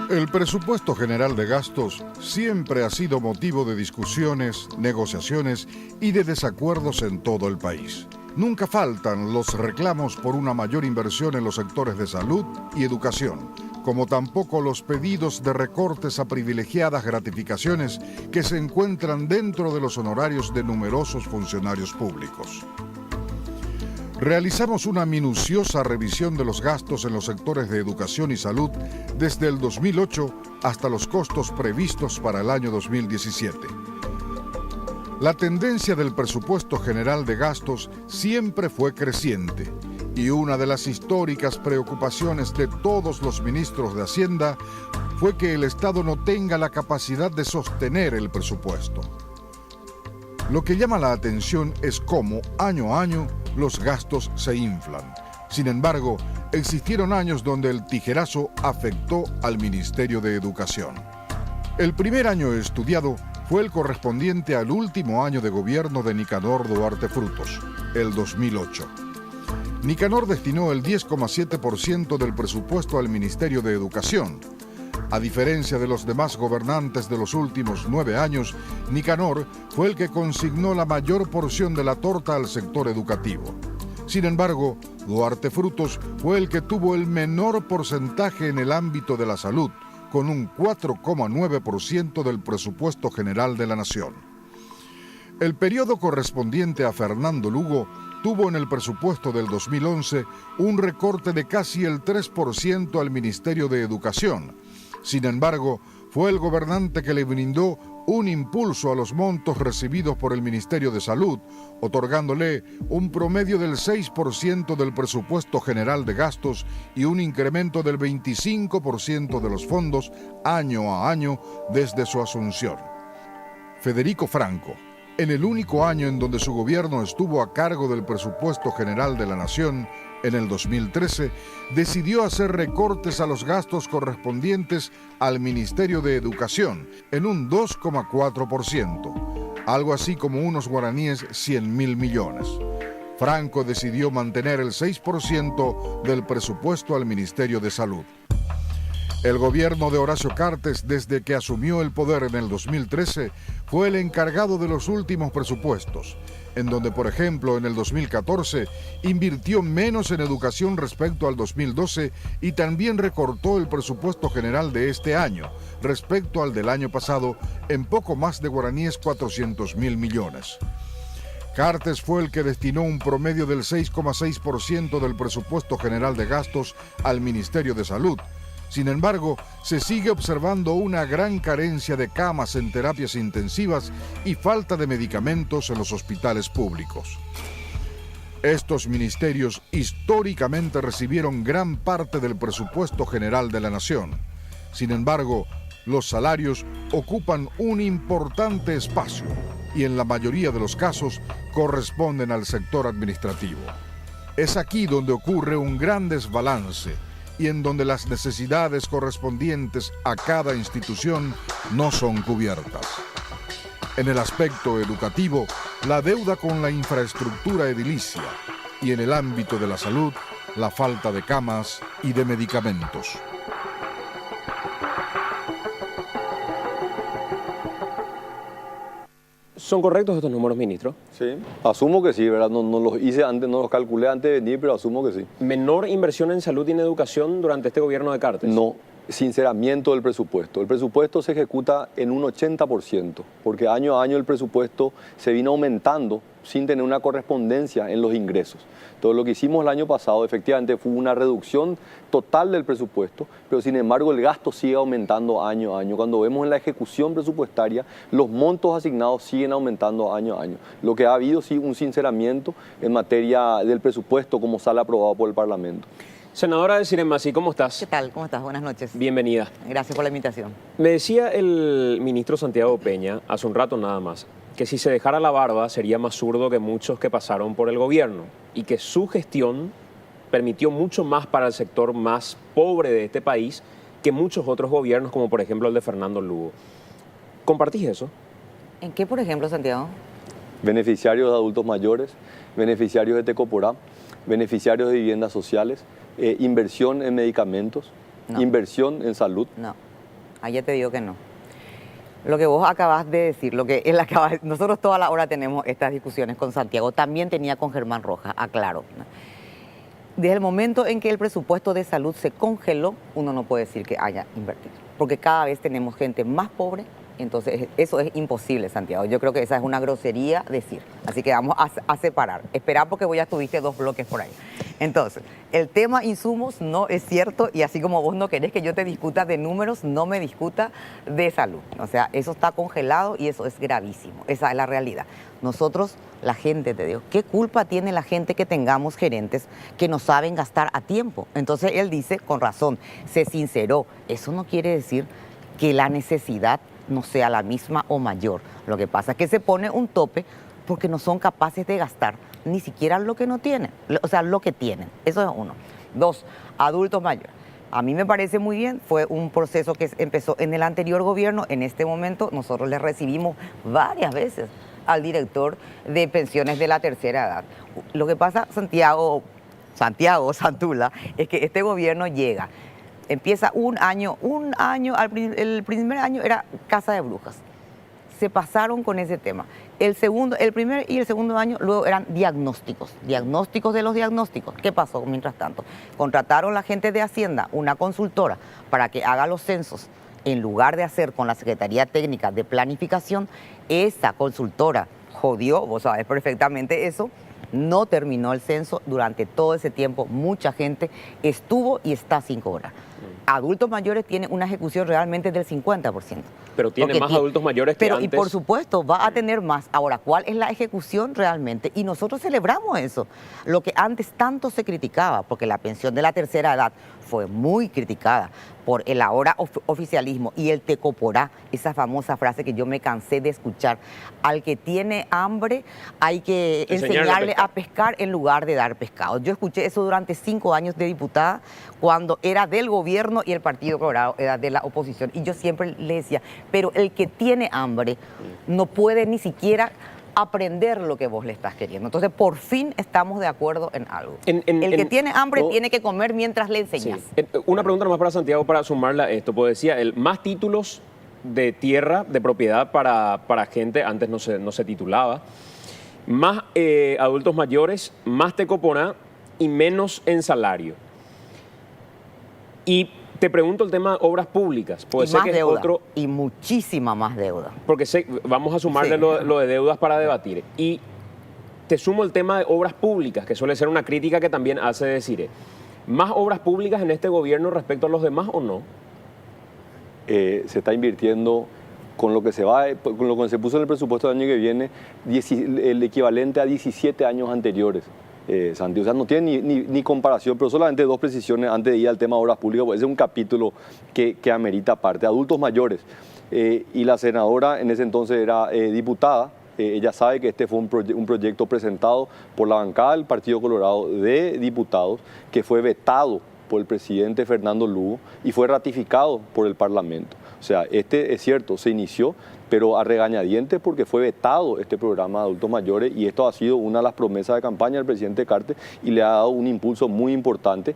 El presupuesto general de gastos siempre ha sido motivo de discusiones, negociaciones y de desacuerdos en todo el país. Nunca faltan los reclamos por una mayor inversión en los sectores de salud y educación, como tampoco los pedidos de recortes a privilegiadas gratificaciones que se encuentran dentro de los honorarios de numerosos funcionarios públicos. Realizamos una minuciosa revisión de los gastos en los sectores de educación y salud desde el 2008 hasta los costos previstos para el año 2017. La tendencia del presupuesto general de gastos siempre fue creciente y una de las históricas preocupaciones de todos los ministros de Hacienda fue que el Estado no tenga la capacidad de sostener el presupuesto. Lo que llama la atención es cómo, año a año, los gastos se inflan. Sin embargo, existieron años donde el tijerazo afectó al Ministerio de Educación. El primer año estudiado fue el correspondiente al último año de gobierno de Nicanor Duarte Frutos, el 2008. Nicanor destinó el 10,7% del presupuesto al Ministerio de Educación. A diferencia de los demás gobernantes de los últimos 9 años, Nicanor fue el que consignó la mayor porción de la torta al sector educativo. Sin embargo, Duarte Frutos fue el que tuvo el menor porcentaje en el ámbito de la salud, con un 4,9% del presupuesto general de la Nación. El periodo correspondiente a Fernando Lugo tuvo en el presupuesto del 2011 un recorte de casi el 3% al Ministerio de Educación. Sin embargo, fue el gobernante que le brindó un impulso a los montos recibidos por el Ministerio de Salud, otorgándole un promedio del 6% del presupuesto general de gastos y un incremento del 25% de los fondos año a año desde su asunción. Federico Franco, en el único año en donde su gobierno estuvo a cargo del presupuesto general de la Nación, en el 2013, decidió hacer recortes a los gastos correspondientes al Ministerio de Educación en un 2,4%, algo así como unos guaraníes 100.000 millones. Franco decidió mantener el 6% del presupuesto al Ministerio de Salud. El gobierno de Horacio Cartes, desde que asumió el poder en el 2013, fue el encargado de los últimos presupuestos, en donde, por ejemplo, en el 2014 invirtió menos en educación respecto al 2012 y también recortó el presupuesto general de este año respecto al del año pasado en poco más de guaraníes 400.000 millones. Cartes fue el que destinó un promedio del 6,6% del presupuesto general de gastos al Ministerio de Salud. Sin embargo, se sigue observando una gran carencia de camas en terapias intensivas y falta de medicamentos en los hospitales públicos. Estos ministerios históricamente recibieron gran parte del presupuesto general de la Nación. Sin embargo, los salarios ocupan un importante espacio y en la mayoría de los casos corresponden al sector administrativo. Es aquí donde ocurre un gran desbalance y en donde las necesidades correspondientes a cada institución no son cubiertas. En el aspecto educativo, la deuda con la infraestructura edilicia y en el ámbito de la salud, la falta de camas y de medicamentos. ¿Son correctos estos números, ministro? Sí, asumo que sí, ¿verdad? No los hice antes, no los calculé antes de venir, pero asumo que sí. ¿Menor inversión en salud y en educación durante este gobierno de Cartes? No, sinceramiento del presupuesto. El presupuesto se ejecuta en un 80%, porque año a año el presupuesto se vino aumentando sin tener una correspondencia en los ingresos. Entonces, lo que hicimos el año pasado efectivamente fue una reducción total del presupuesto, pero sin embargo el gasto sigue aumentando año a año. Cuando vemos en la ejecución presupuestaria, los montos asignados siguen aumentando año a año. Lo que ha habido sí un sinceramiento en materia del presupuesto como sale aprobado por el Parlamento. Senadora de Siremasi, ¿cómo estás? ¿Qué tal? ¿Cómo estás? Buenas noches. Bienvenida. Gracias por la invitación. Me decía el ministro Santiago Peña, hace un rato nada más, que si se dejara la barba sería más zurdo que muchos que pasaron por el gobierno y que su gestión permitió mucho más para el sector más pobre de este país que muchos otros gobiernos, como por ejemplo el de Fernando Lugo. ¿Compartís eso? ¿En qué, por ejemplo, Santiago? Beneficiarios de adultos mayores, beneficiarios de Tecoporá, beneficiarios de viviendas sociales, inversión en medicamentos, No. inversión en salud. No. Ahí ya te digo que no. Lo que vos acabas de decir, nosotros toda la hora tenemos estas discusiones con Santiago, también tenía con Germán Rojas, aclaro. Desde el momento en que el presupuesto de salud se congeló, uno no puede decir que haya invertido, porque cada vez tenemos gente más pobre, entonces eso es imposible, Santiago. Yo creo que esa es una grosería decir, así que vamos a separar. Esperá porque vos ya tuviste 2 bloques por ahí. Entonces, el tema insumos no es cierto y así como vos no querés que yo te discuta de números, no me discuta de salud. O sea, eso está congelado y eso es gravísimo. Esa es la realidad. Nosotros, la gente, te digo, ¿qué culpa tiene la gente que tengamos gerentes que no saben gastar a tiempo? Entonces él dice, con razón, se sinceró. Eso no quiere decir que la necesidad no sea la misma o mayor. Lo que pasa es que se pone un tope porque no son capaces de gastar ni siquiera lo que no tienen, o sea, lo que tienen. Eso es uno. 2, adultos mayores. A mí me parece muy bien, fue un proceso que empezó en el anterior gobierno. En este momento nosotros le recibimos varias veces al director de pensiones de la tercera edad. Lo que pasa, Santiago Santula, es que este gobierno llega, empieza un año, el primer año era Casa de Brujas. Se pasaron con ese tema. El primer y el segundo año luego eran diagnósticos de los diagnósticos. ¿Qué pasó mientras tanto? Contrataron la gente de Hacienda, una consultora, para que haga los censos. En lugar de hacer con la Secretaría Técnica de Planificación, esa consultora jodió, vos sabés perfectamente eso, no terminó el censo durante todo ese tiempo. Mucha gente estuvo y está sin cobrar. Adultos mayores tienen una ejecución realmente del 50%. Pero tiene más adultos mayores que antes. Y por supuesto va a tener más. Ahora, ¿cuál es la ejecución realmente? Y nosotros celebramos eso. Lo que antes tanto se criticaba, porque la pensión de la tercera edad fue muy criticada por el ahora oficialismo y el tecoporá, esa famosa frase que yo me cansé de escuchar: al que tiene hambre hay que enseñarle a pescar en lugar de dar pescado. Yo escuché eso durante 5 años de diputada, cuando era del gobierno y el Partido Colorado era de la oposición. Y yo siempre le decía, pero el que tiene hambre no puede ni siquiera aprender lo que vos le estás queriendo. Entonces, por fin estamos de acuerdo en algo. El que tiene hambre tiene que comer mientras le enseñas. Sí. Una pregunta más para Santiago para sumarla a esto. Pues decía, más títulos de tierra, de propiedad para gente, antes no se titulaba, más adultos mayores, más tecoporá y menos en salario. Y te pregunto el tema de obras públicas. Y más deuda, y muchísima más deuda. Porque vamos a sumarle lo de deudas para debatir. Y te sumo el tema de obras públicas, que suele ser una crítica que también hace decir, ¿más obras públicas en este gobierno respecto a los demás o no? Se está invirtiendo con lo que con lo que se puso en el presupuesto del año que viene, el equivalente a 17 años anteriores. Santi, o sea, no tiene ni comparación, pero solamente 2 precisiones antes de ir al tema de obras públicas, porque ese es un capítulo que amerita aparte. Adultos mayores, y la senadora en ese entonces era diputada, ella sabe que este fue un proyecto presentado por la bancada del Partido Colorado de diputados, que fue vetado por el presidente Fernando Lugo y fue ratificado por el Parlamento. O sea, es cierto, se inició, pero a regañadientes, porque fue vetado este programa de adultos mayores, y esto ha sido una de las promesas de campaña del presidente Carter y le ha dado un impulso muy importante.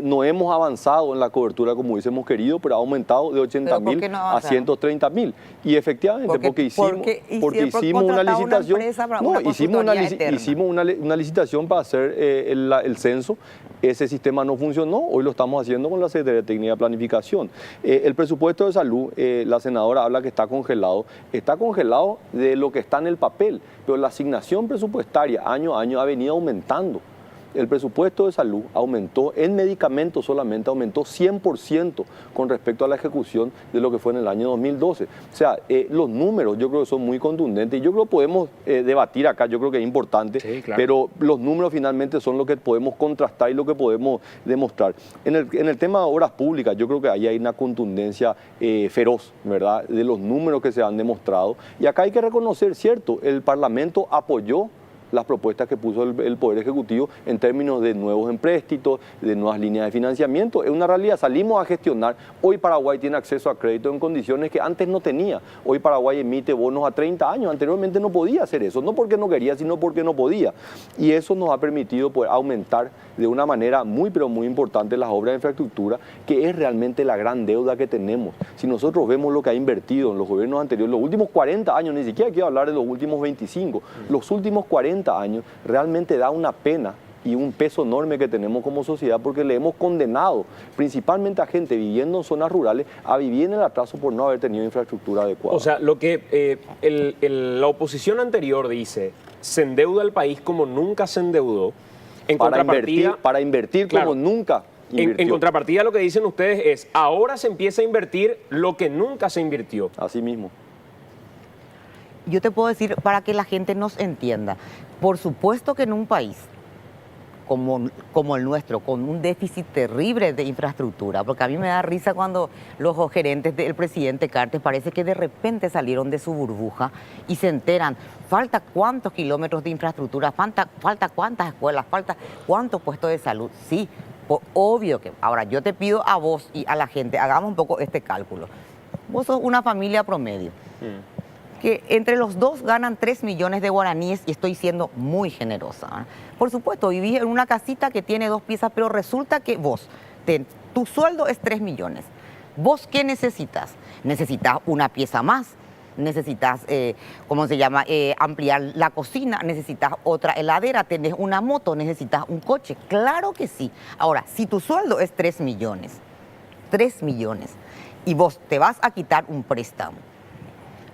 No hemos avanzado en la cobertura como hubiésemos querido, pero ha aumentado de 80.000 a 130.000. Y efectivamente, porque hicimos una licitación. Hicimos una licitación para hacer el censo. Ese sistema no funcionó, hoy lo estamos haciendo con la Secretaría Técnica de Planificación. El presupuesto de salud, la senadora habla que está congelado de lo que está en el papel, pero la asignación presupuestaria año a año ha venido aumentando. El presupuesto de salud aumentó, en medicamentos solamente aumentó 100% con respecto a la ejecución de lo que fue en el año 2012. O sea, los números yo creo que son muy contundentes y yo creo que podemos debatir acá, yo creo que es importante, sí, claro, pero los números finalmente son lo que podemos contrastar y lo que podemos demostrar. En el tema de obras públicas, yo creo que ahí hay una contundencia feroz, ¿verdad?, de los números que se han demostrado. Y acá hay que reconocer, cierto, el Parlamento apoyó las propuestas que puso el Poder Ejecutivo en términos de nuevos empréstitos, de nuevas líneas de financiamiento. Es una realidad, salimos a gestionar. Hoy Paraguay tiene acceso a crédito en condiciones que antes no tenía. Hoy Paraguay emite bonos a 30 años, anteriormente no podía hacer eso, no porque no quería, sino porque no podía. Y eso nos ha permitido poder aumentar de una manera muy, pero muy importante las obras de infraestructura, que es realmente la gran deuda que tenemos. Si nosotros vemos lo que ha invertido en los gobiernos anteriores, los últimos 40 años, ni siquiera quiero hablar de los últimos 25, los últimos 40 años, realmente da una pena y un peso enorme que tenemos como sociedad, porque le hemos condenado principalmente a gente viviendo en zonas rurales a vivir en el atraso por no haber tenido infraestructura adecuada. O sea, lo que la oposición anterior dice, se endeuda el país como nunca se endeudó. En contrapartida, para invertir claro, como nunca invirtió. En contrapartida, lo que dicen ustedes es, ahora se empieza a invertir lo que nunca se invirtió. Así mismo. Yo te puedo decir, para que la gente nos entienda, por supuesto que en un país como el nuestro, con un déficit terrible de infraestructura, porque a mí me da risa cuando los gerentes del presidente Cartes parece que de repente salieron de su burbuja y se enteran, falta cuántos kilómetros de infraestructura, falta cuántas escuelas, falta cuántos puestos de salud. Sí, obvio que. Ahora, yo te pido a vos y a la gente, hagamos un poco este cálculo. Vos sos una familia promedio, que entre los dos ganan 3 millones de guaraníes, y estoy siendo muy generosa, ¿eh? Por supuesto, vivís en una casita que tiene 2 piezas, pero resulta que vos, tu sueldo es 3 millones. ¿Vos qué necesitas? Necesitas una pieza más, necesitas, ¿cómo se llama?, ampliar la cocina, necesitas otra heladera, tenés una moto, necesitas un coche. Claro que sí. Ahora, si tu sueldo es 3 millones, y vos te vas a quitar un préstamo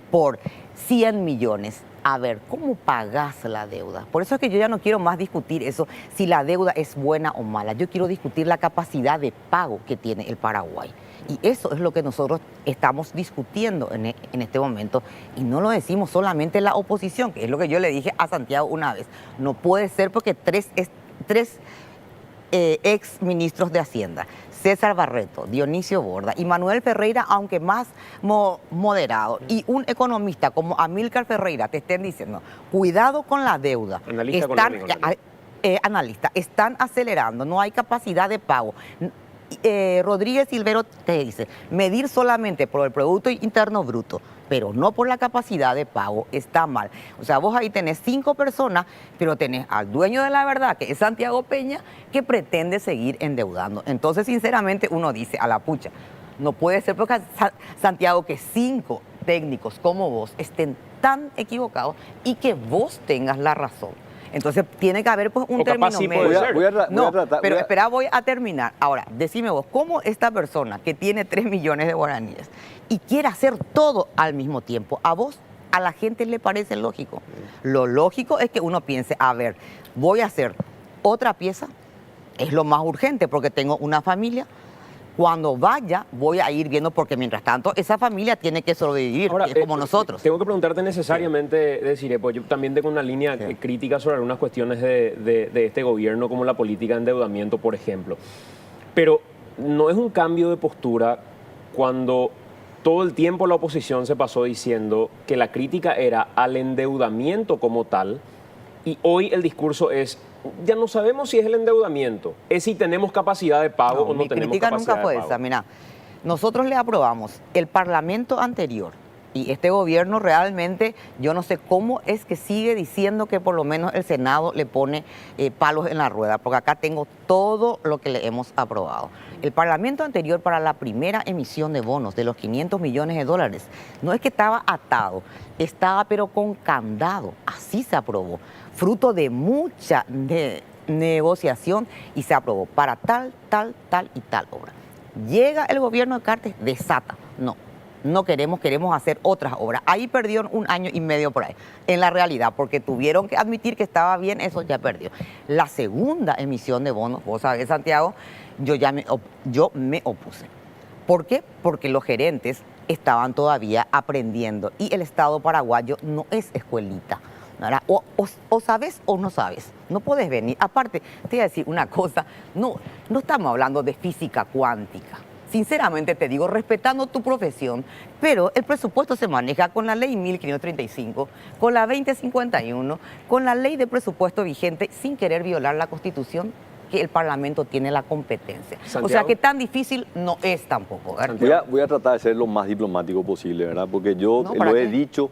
por 100 millones, a ver, ¿cómo pagás la deuda? Por eso es que yo ya no quiero más discutir eso, si la deuda es buena o mala. Yo quiero discutir la capacidad de pago que tiene el Paraguay. Y eso es lo que nosotros estamos discutiendo en este momento. Y no lo decimos solamente la oposición, que es lo que yo le dije a Santiago una vez. No puede ser porque tres ex ministros de Hacienda, César Barreto, Dionisio Borda y Manuel Ferreira, aunque más moderado, y un economista como Amílcar Ferreira te estén diciendo, cuidado con la deuda. Analista, están acelerando, no hay capacidad de pago. Rodríguez Silvero te dice, medir solamente por el Producto Interno Bruto, pero no por la capacidad de pago, está mal. O sea, vos ahí tenés 5 personas, pero tenés al dueño de la verdad, que es Santiago Peña, que pretende seguir endeudando. Entonces, sinceramente, uno dice, a la pucha, no puede ser porque Santiago, que 5 técnicos como vos estén tan equivocados y que vos tengas la razón. Entonces tiene que haber pues un término medio. Voy a terminar. Ahora, decime vos, ¿cómo esta persona que tiene 3 millones de guaraníes y quiere hacer todo al mismo tiempo, a vos, a la gente le parece lógico? Lo lógico es que uno piense, a ver, voy a hacer otra pieza, es lo más urgente porque tengo una familia. Cuando vaya, voy a ir viendo, porque mientras tanto, esa familia tiene que sobrevivir, ahora, es como nosotros. Tengo que preguntarte necesariamente, decir, pues yo también tengo una línea crítica sobre algunas cuestiones de este gobierno, como la política de endeudamiento, por ejemplo. Pero no es un cambio de postura cuando todo el tiempo la oposición se pasó diciendo que la crítica era al endeudamiento como tal, y hoy el discurso es, ya no sabemos si es el endeudamiento, es si tenemos capacidad de pago o no tenemos capacidad de pago. Mi crítica nunca fue esa. Mira, nosotros le aprobamos el Parlamento anterior y este gobierno realmente, yo no sé cómo es que sigue diciendo que por lo menos el Senado le pone palos en la rueda, porque acá tengo todo lo que le hemos aprobado. El Parlamento anterior, para la primera emisión de bonos de los 500 millones de dólares, no es que estaba atado, estaba pero con candado, así se aprobó, fruto de mucha negociación, y se aprobó para tal y tal obra. Llega el gobierno de Cartes, desata, no queremos hacer otras obras. Ahí perdieron 1 año y medio por ahí, en la realidad, porque tuvieron que admitir que estaba bien, eso ya perdió. La segunda emisión de bonos, vos sabés, Santiago, yo me opuse. ¿Por qué? Porque los gerentes estaban todavía aprendiendo y el Estado paraguayo no es escuelita. O sabes o no sabes, no puedes venir. Aparte, te voy a decir una cosa, no estamos hablando de física cuántica. sinceramente te digo, respetando tu profesión, pero el presupuesto se maneja con la ley 1535, con la 2051, con la ley de presupuesto vigente, sin querer violar la Constitución, que el Parlamento tiene la competencia. Santiago. O sea que tan difícil no es tampoco, ¿verdad? Voy a tratar de ser lo más diplomático posible, ¿verdad? Porque yo No, ¿para lo he qué? dicho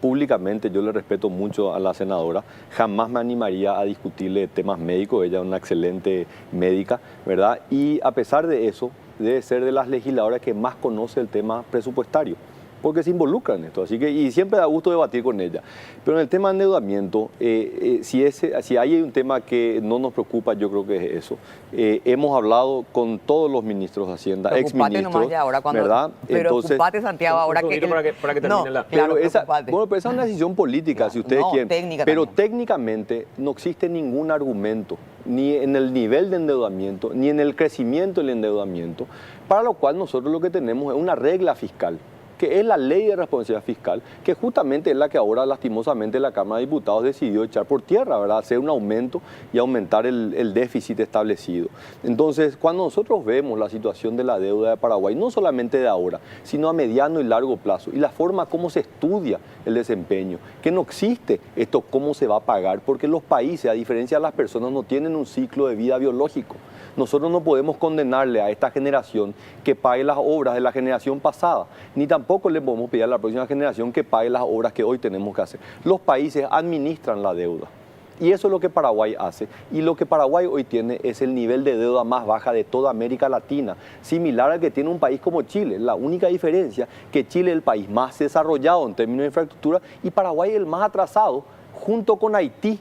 públicamente, yo le respeto mucho a la senadora, jamás me animaría a discutirle temas médicos, ella es una excelente médica, ¿verdad? Y a pesar de eso, debe ser de las legisladoras que más conoce el tema presupuestario, porque se involucra en esto, así que, y siempre da gusto debatir con ella. Pero en el tema de endeudamiento, si hay un tema que no nos preocupa, yo creo que es eso. Hemos hablado con todos los ministros de Hacienda, Preocupate exministros, nomás ya ahora cuando, ¿verdad? Pero ocupate, Santiago, ahora un que... segundito para que termine la... Claro, pero esa, preocupate. bueno, pero esa es una decisión política, Claro, si ustedes no, quieren. técnica Pero también. técnicamente no existe ningún argumento, ni en el nivel de endeudamiento, ni en el crecimiento del endeudamiento, para lo cual nosotros lo que tenemos es una regla fiscal, que es la ley de responsabilidad fiscal, que justamente es la que ahora lastimosamente la Cámara de Diputados decidió echar por tierra, ¿verdad? Hacer un aumento y aumentar el déficit establecido. Entonces, cuando nosotros vemos la situación de la deuda de Paraguay, no solamente de ahora, sino a mediano y largo plazo, y la forma como se estudia el desempeño, que no existe esto cómo se va a pagar, porque los países, a diferencia de las personas, no tienen un ciclo de vida biológico. Nosotros no podemos condenarle a esta generación que pague las obras de la generación pasada, ni tampoco le podemos pedir a la próxima generación que pague las obras que hoy tenemos que hacer. Los países administran la deuda. Y eso es lo que Paraguay hace. Y lo que Paraguay hoy tiene es el nivel de deuda más baja de toda América Latina, similar al que tiene un país como Chile. La única diferencia que Chile es el país más desarrollado en términos de infraestructura y Paraguay el más atrasado, junto con Haití.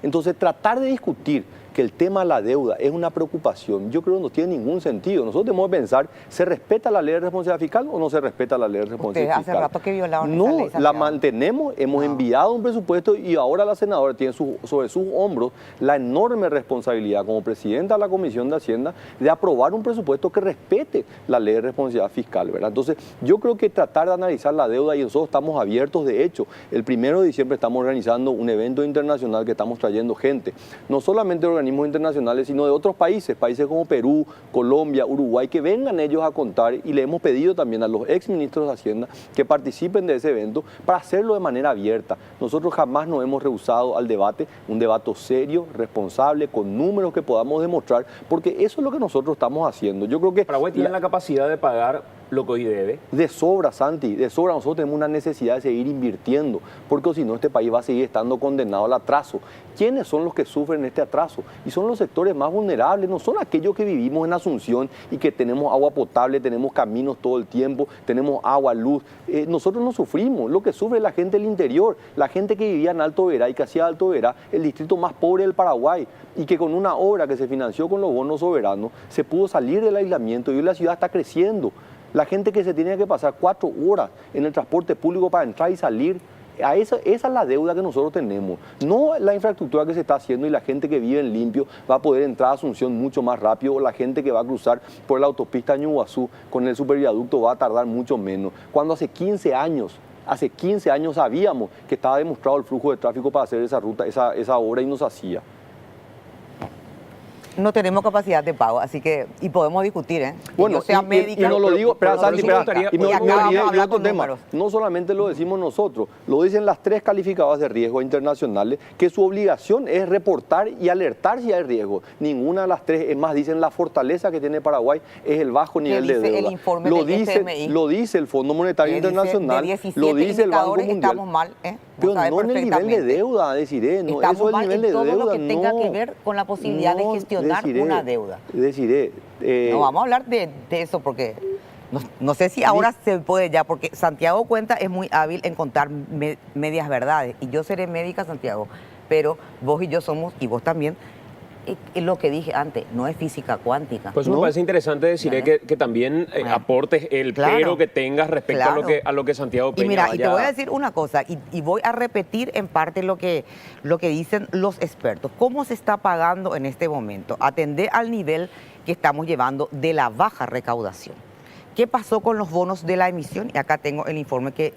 Entonces, tratar de discutir que el tema de la deuda es una preocupación, yo creo que no tiene ningún sentido. Nosotros tenemos que pensar, ¿se respeta la ley de responsabilidad fiscal o no se respeta la ley de responsabilidad Ustedes fiscal? hace rato que violaron esa No, ley, la Santiago. mantenemos, hemos enviado un presupuesto y ahora la senadora tiene sobre sus hombros la enorme responsabilidad como presidenta de la Comisión de Hacienda de aprobar un presupuesto que respete la ley de responsabilidad fiscal, ¿verdad? Entonces, yo creo que tratar de analizar la deuda, y nosotros estamos abiertos, de hecho, el 1 de diciembre estamos organizando un evento internacional que estamos trayendo gente, no solamente de organismos internacionales, sino de otros países, países como Perú, Colombia, Uruguay, que vengan ellos a contar, y le hemos pedido también a los exministros de Hacienda que participen de ese evento para hacerlo de manera abierta. Nosotros jamás nos hemos rehusado al debate, un debate serio, responsable, con números que podamos demostrar, porque eso es lo que nosotros estamos haciendo. Yo creo que Paraguay tiene la capacidad de pagar lo que hoy debe. de sobra, Santi, de sobra. Nosotros tenemos una necesidad de seguir invirtiendo, porque si no este país va a seguir estando condenado al atraso. ¿Quiénes son los que sufren este atraso? Y son los sectores más vulnerables, no son aquellos que vivimos en Asunción y que tenemos agua potable, tenemos caminos todo el tiempo, tenemos agua, luz. Nosotros no sufrimos, lo que sufre es la gente del interior, la gente que vivía en Alto Verá y que hacía Alto Verá el distrito más pobre del Paraguay, y que con una obra que se financió con los bonos soberanos se pudo salir del aislamiento y hoy la ciudad está creciendo. La gente que se tenía que pasar 4 horas en el transporte público para entrar y salir, esa es la deuda que nosotros tenemos. No la infraestructura que se está haciendo y la gente que vive en limpio va a poder entrar a Asunción mucho más rápido, o la gente que va a cruzar por la autopista Ñuguazú con el superviaducto va a tardar mucho menos. Cuando hace 15 años sabíamos que estaba demostrado el flujo de tráfico para hacer esa ruta, esa obra, y no se hacía. No tenemos capacidad de pago, así que, y podemos discutir, ¿eh? Bueno, yo sea y médica, no lo digo, espera, pero Santi, sí me espera, gustaría- y me y acá olvidé vamos a de hablar otro con tema. números. No solamente lo decimos nosotros, lo dicen las 3 calificadoras de riesgo internacionales, que su obligación es reportar y alertar si hay riesgo. Ninguna de las 3, es más, dicen la fortaleza que tiene Paraguay es el bajo nivel de dice el deuda. informe Lo del dice, FMI? lo dice el Fondo Monetario que dice, Internacional, de 17 lo dice el Banco indicadores Mundial. estamos mal, ¿eh? Pero Sabe no en el nivel de perfectamente. deuda, Desiree, no, Estamos eso es el mal nivel en de todo deuda, lo que tenga no. que ver con la posibilidad de No, gestionar Desiree, una deuda. Desiree, No vamos a hablar de eso porque no sé si ahora se puede ya, porque Santiago Cuenta es muy hábil en contar medias verdades. Y yo seré médica, Santiago, pero vos y yo somos, y vos también, lo que dije antes, no es física cuántica. Pues eso ¿No? me parece interesante decir Vale. que también Bueno. aportes el Claro. pero que tengas respecto Claro. a lo que Santiago Peña Y mira, y te vaya- voy a decir una cosa, y voy a repetir en parte lo que dicen los expertos. ¿Cómo se está pagando en este momento? Atender al nivel que estamos llevando de la baja recaudación. ¿Qué pasó con los bonos de la emisión? Y acá tengo el informe que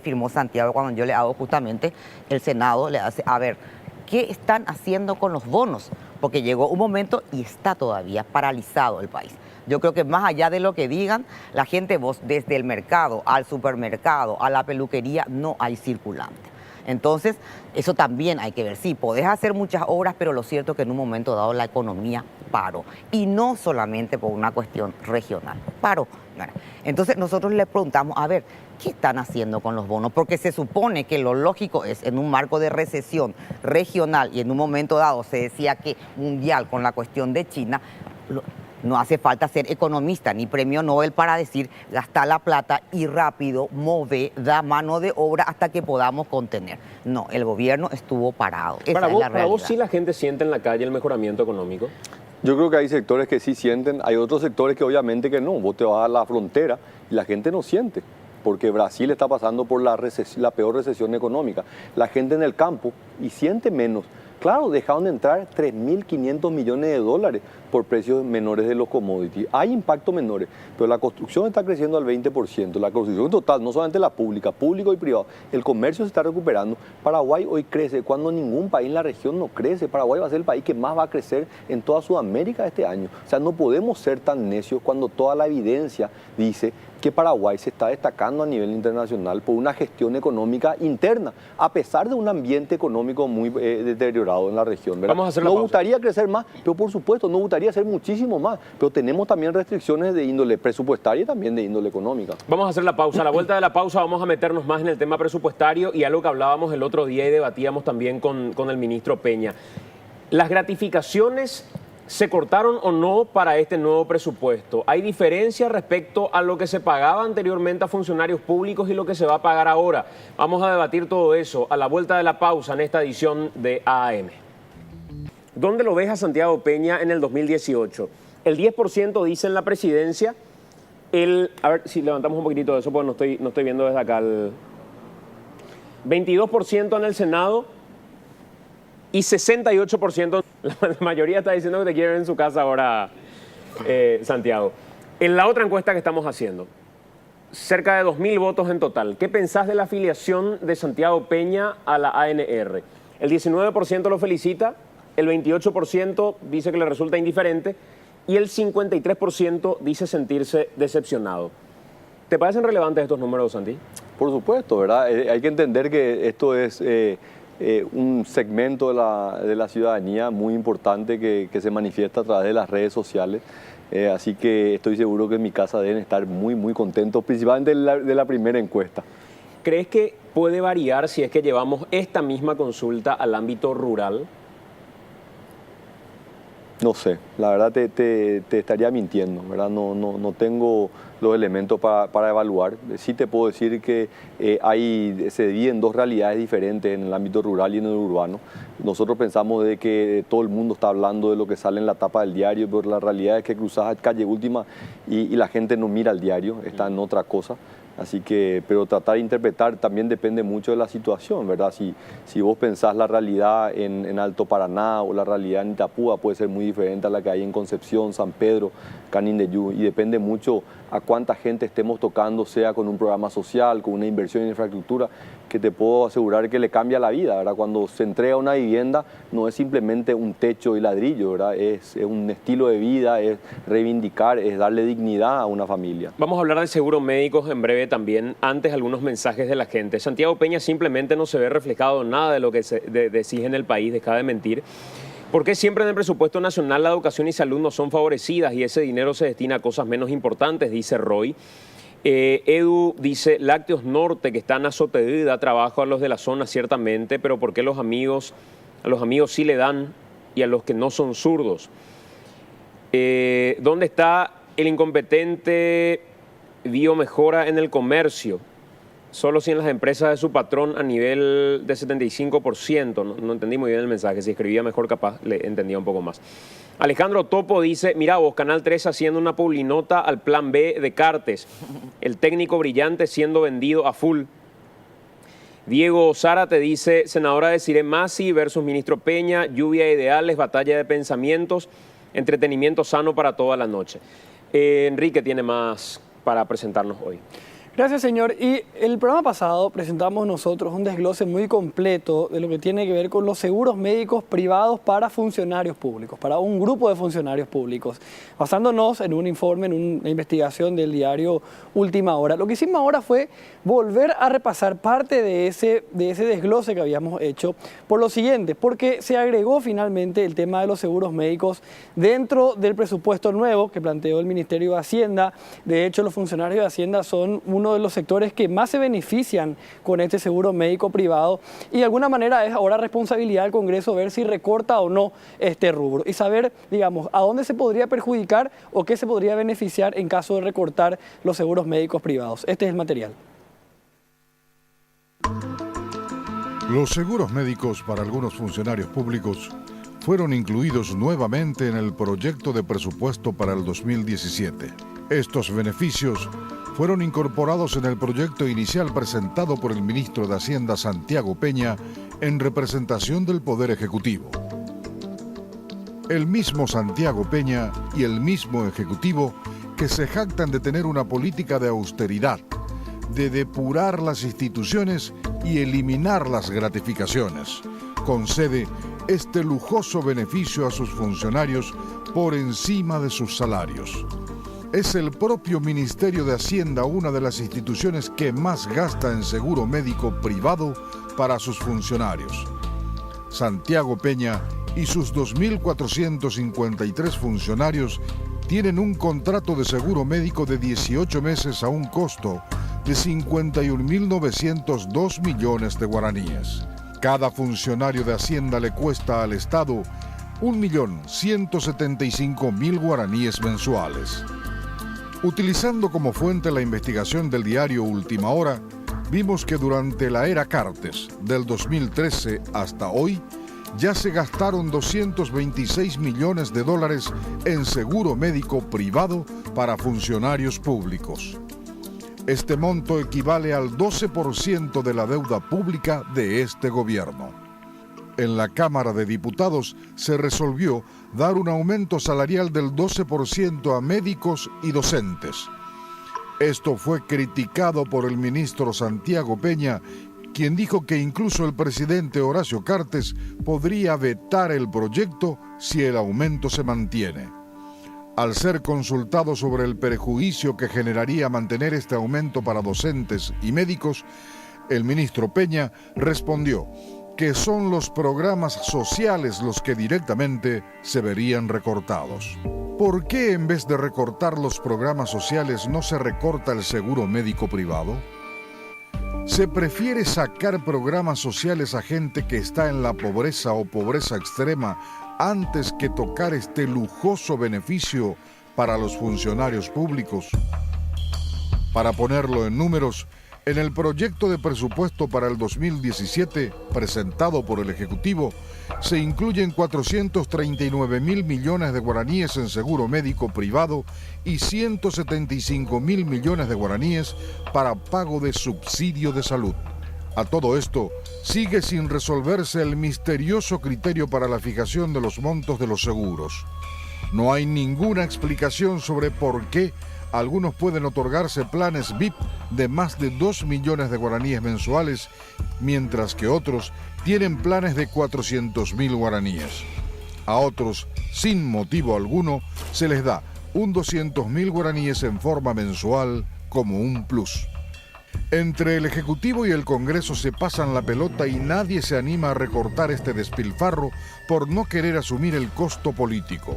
firmó Santiago cuando yo le hago justamente, el Senado le hace, a ver, ¿qué están haciendo con los bonos? Porque llegó un momento y está todavía paralizado el país. Yo creo que más allá de lo que digan, la gente, vos, desde el mercado al supermercado, a la peluquería, no hay circulante. Entonces, eso también hay que ver. Sí, podés hacer muchas obras, pero lo cierto es que en un momento dado la economía paró. Y no solamente por una cuestión regional, paró. Bueno, entonces nosotros le preguntamos, a ver, ¿qué están haciendo con los bonos? Porque se supone que lo lógico es, en un marco de recesión regional, y en un momento dado se decía que mundial con la cuestión de China, no hace falta ser economista ni premio Nobel para decir gastar la plata y rápido mover, da mano de obra hasta que podamos contener. No, el gobierno estuvo parado. Esa Para es vos, la realidad. ¿sí la gente siente en la calle el mejoramiento económico? Yo creo que hay sectores que sí sienten, hay otros sectores que obviamente que no. Vos te vas a la frontera y la gente no siente, porque Brasil está pasando por la peor recesión económica. La gente en el campo y siente menos. Claro, dejaron de entrar 3.500 millones de dólares por precios menores de los commodities. Hay impactos menores, pero la construcción está creciendo al 20%. La construcción total, no solamente la pública, público y privado. El comercio se está recuperando. Paraguay hoy crece cuando ningún país en la región no crece. Paraguay va a ser el país que más va a crecer en toda Sudamérica este año. O sea, no podemos ser tan necios cuando toda la evidencia dice que Paraguay se está destacando a nivel internacional por una gestión económica interna, a pesar de un ambiente económico muy deteriorado en la región, ¿verdad? Vamos a hacer la Nos pausa. gustaría crecer más, pero por supuesto, nos gustaría hacer muchísimo más, pero tenemos también restricciones de índole presupuestaria y también de índole económica. Vamos a hacer la pausa. A la vuelta de la pausa vamos a meternos más en el tema presupuestario y algo que hablábamos el otro día y debatíamos también con el ministro Peña. Las gratificaciones ¿se cortaron o no para este nuevo presupuesto? ¿Hay diferencia respecto a lo que se pagaba anteriormente a funcionarios públicos y lo que se va a pagar ahora? Vamos a debatir todo eso a la vuelta de la pausa en esta edición de AM. ¿Dónde lo ves a Santiago Peña en el 2018? El 10% dice en la presidencia. A ver si levantamos un poquitito de eso porque no estoy viendo desde acá. 22% en el Senado y 68%. La mayoría está diciendo que te quiere ver en su casa ahora, Santiago. En la otra encuesta que estamos haciendo, cerca de 2.000 votos en total. ¿Qué pensás de la afiliación de Santiago Peña a la ANR? El 19% lo felicita, el 28% dice que le resulta indiferente y el 53% dice sentirse decepcionado. ¿Te parecen relevantes estos números, Santi? Por supuesto, ¿verdad? Hay que entender que esto es un segmento de la ciudadanía muy importante que se manifiesta a través de las redes sociales. Así que estoy seguro que en mi casa deben estar muy, muy contentos, principalmente de la primera encuesta. ¿Crees que puede variar si es que llevamos esta misma consulta al ámbito rural? No sé, la verdad te estaría mintiendo, ¿verdad? No tengo los elementos para evaluar. Sí te puedo decir que se dividen dos realidades diferentes en el ámbito rural y en el urbano. Nosotros pensamos de que todo el mundo está hablando de lo que sale en la tapa del diario, pero la realidad es que cruzas calle Última y la gente no mira el diario, está en otra cosa. Así que, pero tratar de interpretar también depende mucho de la situación, ¿verdad? Si vos pensás la realidad en Alto Paraná o la realidad en Itapúa puede ser muy diferente a la que hay en Concepción, San Pedro, Canindeyú, y depende mucho a cuánta gente estemos tocando, sea con un programa social, con una inversión en infraestructura, que te puedo asegurar que le cambia la vida, ¿verdad? Cuando se entrega una vivienda no es simplemente un techo y ladrillo, ¿verdad? Es un estilo de vida, es reivindicar, es darle dignidad a una familia. Vamos a hablar de seguros médicos en breve también. Antes, algunos mensajes de la gente. Santiago Peña simplemente no se ve reflejado nada de lo que decís en el país, deja de mentir. ¿Por qué siempre en el presupuesto nacional la educación y salud no son favorecidas y ese dinero se destina a cosas menos importantes? Dice Roy. Edu dice, Lácteos Norte, que está en Azotedí, da trabajo a los de la zona ciertamente, pero ¿por qué a los amigos sí le dan y a los que no son zurdos? ¿Dónde está el incompetente biomejora en el comercio? Solo si en las empresas de su patrón a nivel de 75%. No entendí muy bien el mensaje. Si escribía mejor, capaz le entendía un poco más. Alejandro Topo dice, mira vos, Canal 3 haciendo una publinota al plan B de Cartes. El técnico brillante siendo vendido a full. Diego Zárate dice, senadora de Cire Masi versus ministro Peña, lluvia ideales, batalla de pensamientos, entretenimiento sano para toda la noche. Enrique tiene más para presentarnos hoy. Gracias, señor. Y el programa pasado presentamos nosotros un desglose muy completo de lo que tiene que ver con los seguros médicos privados para funcionarios públicos, para un grupo de funcionarios públicos, basándonos en un informe, en una investigación del diario Última Hora. Lo que hicimos ahora fue volver a repasar parte de ese desglose que habíamos hecho por lo siguiente, porque se agregó finalmente el tema de los seguros médicos dentro del presupuesto nuevo que planteó el Ministerio de Hacienda. De hecho, los funcionarios de Hacienda son uno de los sectores que más se benefician con este seguro médico privado y de alguna manera es ahora responsabilidad del Congreso ver si recorta o no este rubro y saber, digamos, a dónde se podría perjudicar o qué se podría beneficiar en caso de recortar los seguros médicos privados. Este es el material. Los seguros médicos para algunos funcionarios públicos fueron incluidos nuevamente en el proyecto de presupuesto para el 2017. Estos beneficios fueron incorporados en el proyecto inicial presentado por el ministro de Hacienda Santiago Peña en representación del Poder Ejecutivo. El mismo Santiago Peña y el mismo Ejecutivo que se jactan de tener una política de austeridad, de depurar las instituciones y eliminar las gratificaciones, concede este lujoso beneficio a sus funcionarios por encima de sus salarios. Es el propio Ministerio de Hacienda una de las instituciones que más gasta en seguro médico privado para sus funcionarios. Santiago Peña y sus 2.453 funcionarios tienen un contrato de seguro médico de 18 meses a un costo de 51.902 millones de guaraníes. Cada funcionario de Hacienda le cuesta al Estado 1.175.000 guaraníes mensuales. Utilizando como fuente la investigación del diario Última Hora, vimos que durante la era Cartes, del 2013 hasta hoy, ya se gastaron 226 millones de dólares en seguro médico privado para funcionarios públicos. Este monto equivale al 12% de la deuda pública de este gobierno. En la Cámara de Diputados se resolvió dar un aumento salarial del 12% a médicos y docentes. Esto fue criticado por el ministro Santiago Peña, quien dijo que incluso el presidente Horacio Cartes podría vetar el proyecto si el aumento se mantiene. Al ser consultado sobre el perjuicio que generaría mantener este aumento para docentes y médicos, el ministro Peña respondió que son los programas sociales los que directamente se verían recortados. ¿Por qué en vez de recortar los programas sociales no se recorta el seguro médico privado? ¿Se prefiere sacar programas sociales a gente que está en la pobreza o pobreza extrema antes que tocar este lujoso beneficio para los funcionarios públicos? Para ponerlo en números, en el proyecto de presupuesto para el 2017, presentado por el Ejecutivo, se incluyen 439.000 millones de guaraníes en seguro médico privado y 175.000 millones de guaraníes para pago de subsidio de salud. A todo esto, sigue sin resolverse el misterioso criterio para la fijación de los montos de los seguros. No hay ninguna explicación sobre por qué algunos pueden otorgarse planes VIP de más de 2 millones de guaraníes mensuales, mientras que otros tienen planes de 400.000 guaraníes. A otros, sin motivo alguno, se les da un 200.000 guaraníes en forma mensual como un plus. Entre el Ejecutivo y el Congreso se pasan la pelota y nadie se anima a recortar este despilfarro por no querer asumir el costo político.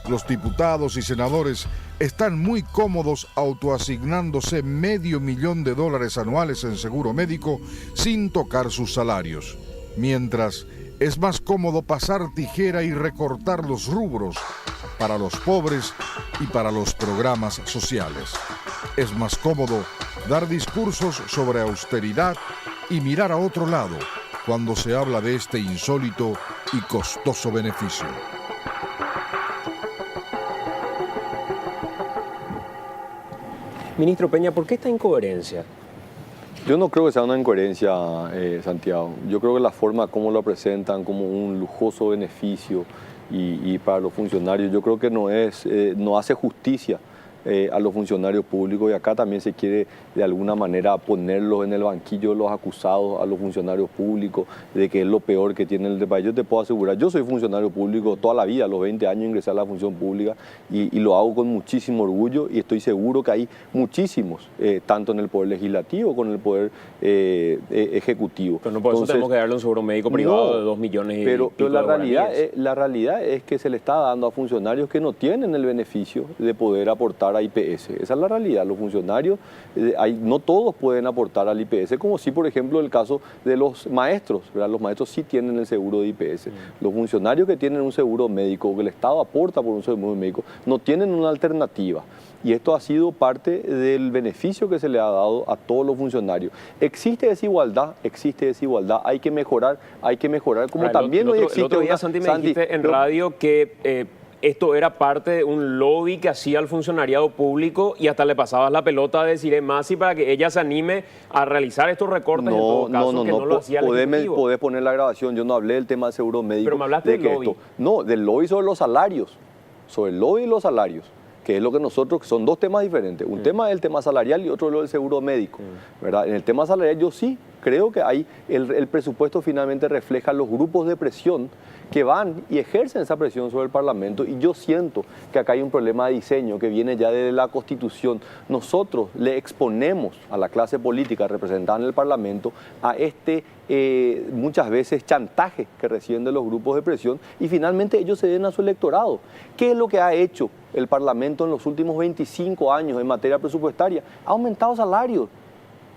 Los diputados y senadores están muy cómodos autoasignándose $500,000 anuales en seguro médico sin tocar sus salarios, mientras es más cómodo pasar tijera y recortar los rubros para los pobres y para los programas sociales. Es más cómodo dar discursos sobre austeridad y mirar a otro lado cuando se habla de este insólito y costoso beneficio. Ministro Peña, ¿por qué esta incoherencia? Yo no creo que sea una incoherencia, Santiago. Yo creo que la forma como lo presentan como un lujoso beneficio y para los funcionarios, yo creo que no hace justicia a los funcionarios públicos, y acá también se quiere de alguna manera ponerlos en el banquillo de los acusados a los funcionarios públicos, de que es lo peor que tiene el país. Yo te puedo asegurar, yo soy funcionario público toda la vida, a los 20 años ingresé a la función pública y lo hago con muchísimo orgullo, y estoy seguro que hay muchísimos, tanto en el Poder Legislativo como en el Poder Ejecutivo. Pero no por eso tenemos que darle un seguro médico privado de 2 millones y pero pico la de realidad, guaraníes. la realidad es que se le está dando a funcionarios que no tienen el beneficio de poder aportar a IPS. Esa es la realidad. Los funcionarios, no todos pueden aportar al IPS, como sí, por ejemplo, el caso de los maestros, ¿verdad? Los maestros sí tienen el seguro de IPS. Los funcionarios que tienen un seguro médico, que el Estado aporta por un seguro médico, no tienen una alternativa. Y esto ha sido parte del beneficio que se le ha dado a todos los funcionarios. Existe desigualdad, hay que mejorar, como Ahora, también hoy existe el otro día, una... Santi, me dijiste en radio que esto era parte de un lobby que hacía el funcionariado público, y hasta le pasabas la pelota a Desiree Masi para que ella se anime a realizar estos recortes, en todo caso, que no lo hacía el Ejecutivo. Podés poner la grabación, yo no hablé del tema de seguro médico. Pero me hablaste del lobby. Del lobby sobre los salarios, sobre el lobby y los salarios, que es lo que nosotros, son dos temas diferentes. Un tema es el tema salarial y otro es lo del seguro médico, ¿verdad? En el tema salarial yo sí creo que el presupuesto finalmente refleja los grupos de presión que van y ejercen esa presión sobre el Parlamento, y yo siento que acá hay un problema de diseño que viene ya desde la Constitución. Nosotros le exponemos a la clase política representada en el Parlamento a muchas veces chantaje que reciben de los grupos de presión, y finalmente ellos ceden a su electorado. ¿Qué es lo que ha hecho el Parlamento en los últimos 25 años en materia presupuestaria? Ha aumentado salarios,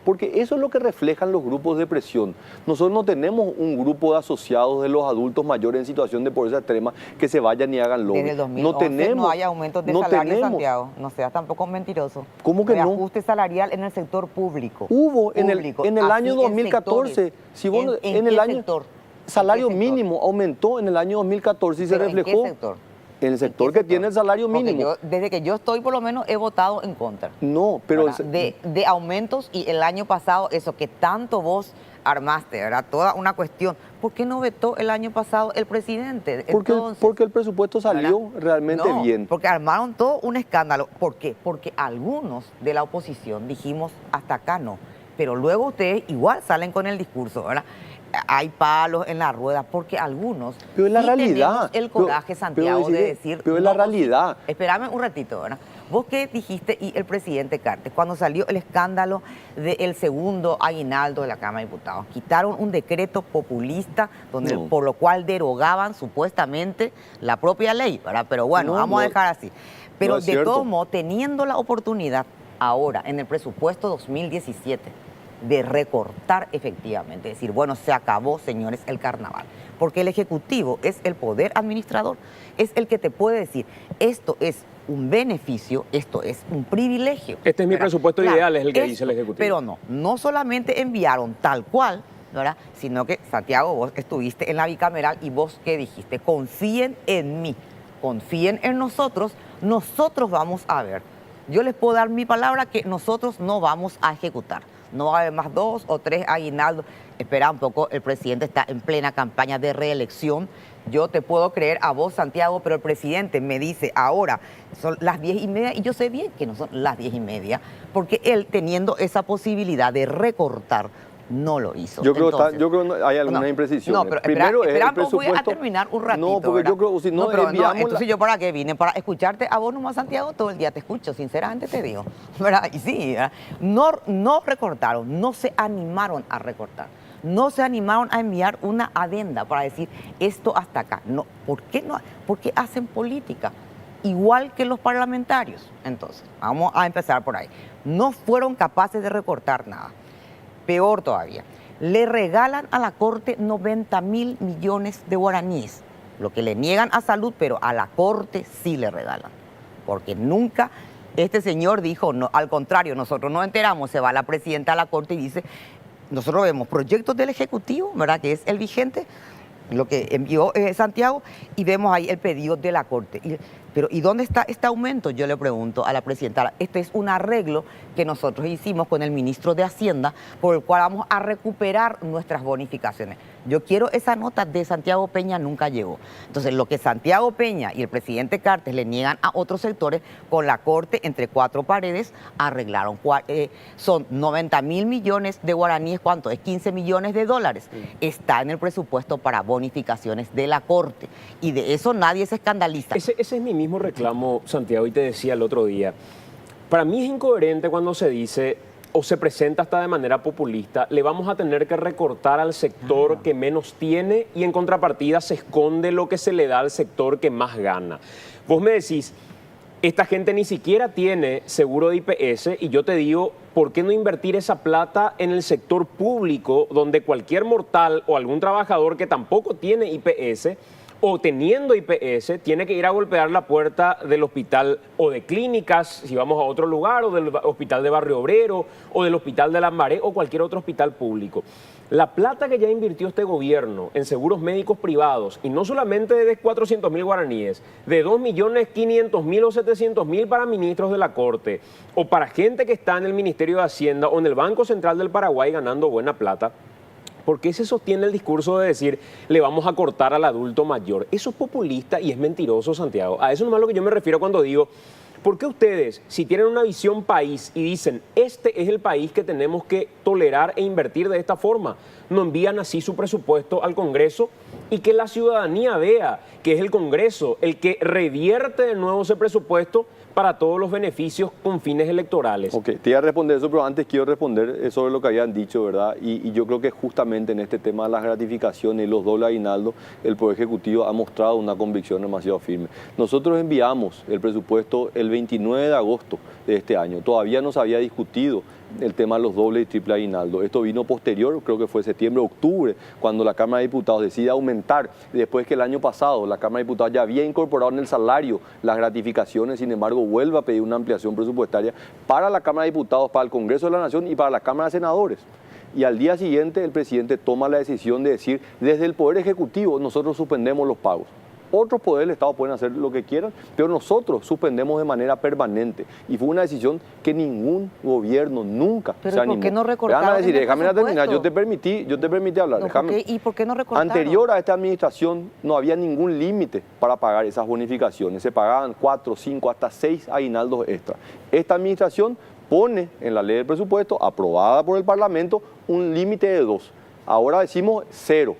porque eso es lo que reflejan los grupos de presión. Nosotros no tenemos un grupo de asociados de los adultos mayores en situación de pobreza extrema que se vayan y hagan lobby. Desde el 2011 no hay aumentos de salario, Santiago. No seas tampoco mentiroso. ¿Cómo que no? Ajuste salarial en el sector público. Hubo en el año 2014. Si vos, ¿en el qué año sector? salario mínimo aumentó en el año 2014 y se reflejó. ¿En qué sector? En el sector que tiene el salario mínimo. Desde que yo estoy, por lo menos, he votado en contra. No, pero... De aumentos, y el año pasado, eso que tanto vos armaste, ¿verdad? Toda una cuestión. ¿Por qué no vetó el año pasado el presidente? Porque el presupuesto salió realmente bien. Porque armaron todo un escándalo. ¿Por qué? Porque algunos de la oposición dijimos hasta acá no. Pero luego ustedes igual salen con el discurso, ¿verdad? Hay palos en la rueda, porque algunos pero es la realidad. El coraje, Santiago, de decir... Pero es la realidad. Espérame un ratito, ¿verdad? Vos qué dijiste, y el presidente Cartes, cuando salió el escándalo del segundo aguinaldo de la Cámara de Diputados, quitaron un decreto populista por lo cual derogaban supuestamente la propia ley, ¿verdad? Pero bueno, vamos a dejar así. Pero de todos modos, teniendo la oportunidad ahora en el presupuesto 2017 de recortar efectivamente, decir, bueno, se acabó, señores, el carnaval. Porque el Ejecutivo es el poder administrador, es el que te puede decir, esto es un beneficio, esto es un privilegio. Este es mi presupuesto ideal, es el que dice el Ejecutivo. Pero no solamente enviaron tal cual, ¿verdad? Sino que, Santiago, vos estuviste en la bicameral y vos, ¿qué dijiste? Confíen en mí, confíen en nosotros vamos a ver. Yo les puedo dar mi palabra que nosotros no vamos a ejecutar. No va a haber más 2 o 3 aguinaldos. Espera un poco, el presidente está en plena campaña de reelección. Yo te puedo creer a vos, Santiago, pero el presidente me dice ahora, son las 10:30, y yo sé bien que no son las 10:30, porque él, teniendo esa posibilidad de recortar, no lo hizo. Yo creo que hay algunas imprecisiones. No, pero primero espera, el presupuesto. voy a terminar un ratito. No, porque yo creo, si no, entonces yo para qué vine, para escucharte a vos nomás, Santiago, todo el día te escucho, sinceramente te digo, ¿verdad? Y sí, ¿verdad? No recortaron, no se animaron a recortar, no se animaron a enviar una adenda para decir esto hasta acá. No, ¿por qué no? Porque hacen política igual que los parlamentarios. Entonces, vamos a empezar por ahí. No fueron capaces de recortar nada. Peor todavía, le regalan a la Corte 90.000 millones de guaraníes, lo que le niegan a Salud, pero a la Corte sí le regalan, porque nunca este señor dijo, no, al contrario, nosotros nos enteramos, se va la presidenta a la Corte y dice, nosotros vemos proyectos del Ejecutivo, ¿verdad?, que es el vigente, lo que envió Santiago, y vemos ahí el pedido de la Corte. Y Pero ¿y dónde está este aumento? Yo le pregunto a la presidenta. Este es un arreglo que nosotros hicimos con el ministro de Hacienda, por el cual vamos a recuperar nuestras bonificaciones. Yo quiero esa nota de Santiago Peña, nunca llegó. Entonces, lo que Santiago Peña y el presidente Cartes le niegan a otros sectores, con la Corte entre cuatro paredes arreglaron. Son 90.000 millones de guaraníes, ¿cuánto? Es 15 millones de dólares. Está en el presupuesto para bonificaciones de la Corte. Y de eso nadie se escandaliza. Ese es mi mismo reclamo, Santiago, y te decía el otro día. Para mí es incoherente cuando se dice o se presenta hasta de manera populista, le vamos a tener que recortar al sector que menos tiene y en contrapartida se esconde lo que se le da al sector que más gana. Vos me decís, esta gente ni siquiera tiene seguro de IPS y yo te digo, ¿por qué no invertir esa plata en el sector público donde cualquier mortal o algún trabajador que tampoco tiene IPS o teniendo IPS, tiene que ir a golpear la puerta del hospital o de clínicas, si vamos a otro lugar, o del hospital de Barrio Obrero, o del hospital de Lambaré, o cualquier otro hospital público? La plata que ya invirtió este gobierno en seguros médicos privados, y no solamente de 400.000 guaraníes, de 2.500.000 o 700.000 para ministros de la Corte, o para gente que está en el Ministerio de Hacienda o en el Banco Central del Paraguay ganando buena plata, ¿por qué se sostiene el discurso de decir le vamos a cortar al adulto mayor? Eso es populista y es mentiroso, Santiago. A eso nomás es lo que yo me refiero cuando digo, ¿por qué ustedes, si tienen una visión país y dicen este es el país que tenemos que tolerar e invertir de esta forma, no envían así su presupuesto al Congreso y que la ciudadanía vea que es el Congreso el que revierte de nuevo ese presupuesto para todos los beneficios con fines electorales? Ok, te iba a responder eso, pero antes quiero responder sobre lo que habían dicho, ¿verdad? Y yo creo que justamente en este tema de las gratificaciones y los dobles aguinaldos, el Poder Ejecutivo ha mostrado una convicción demasiado firme. Nosotros enviamos el presupuesto el 29 de agosto de este año. Todavía no se había discutido el tema de los dobles y triple aguinaldo. Esto vino posterior, creo que fue septiembre, octubre, cuando la Cámara de Diputados decide aumentar, después que el año pasado la Cámara de Diputados ya había incorporado en el salario las gratificaciones, sin embargo vuelve a pedir una ampliación presupuestaria para la Cámara de Diputados, para el Congreso de la Nación y para la Cámara de Senadores. Y al día siguiente el presidente toma la decisión de decir, desde el Poder Ejecutivo nosotros suspendemos los pagos. Otros poderes del Estado pueden hacer lo que quieran, pero nosotros suspendemos de manera permanente. Y fue una decisión que ningún gobierno nunca se animó. ¿Por qué no recortaron? Déjame terminar, yo te permití hablar. No, ¿y por qué no recortaron? Anterior a esta administración no había ningún límite para pagar esas bonificaciones. Se pagaban 4, 5, hasta 6 aguinaldos extra. Esta administración pone en la ley del presupuesto, aprobada por el Parlamento, un límite de 2. Ahora decimos 0.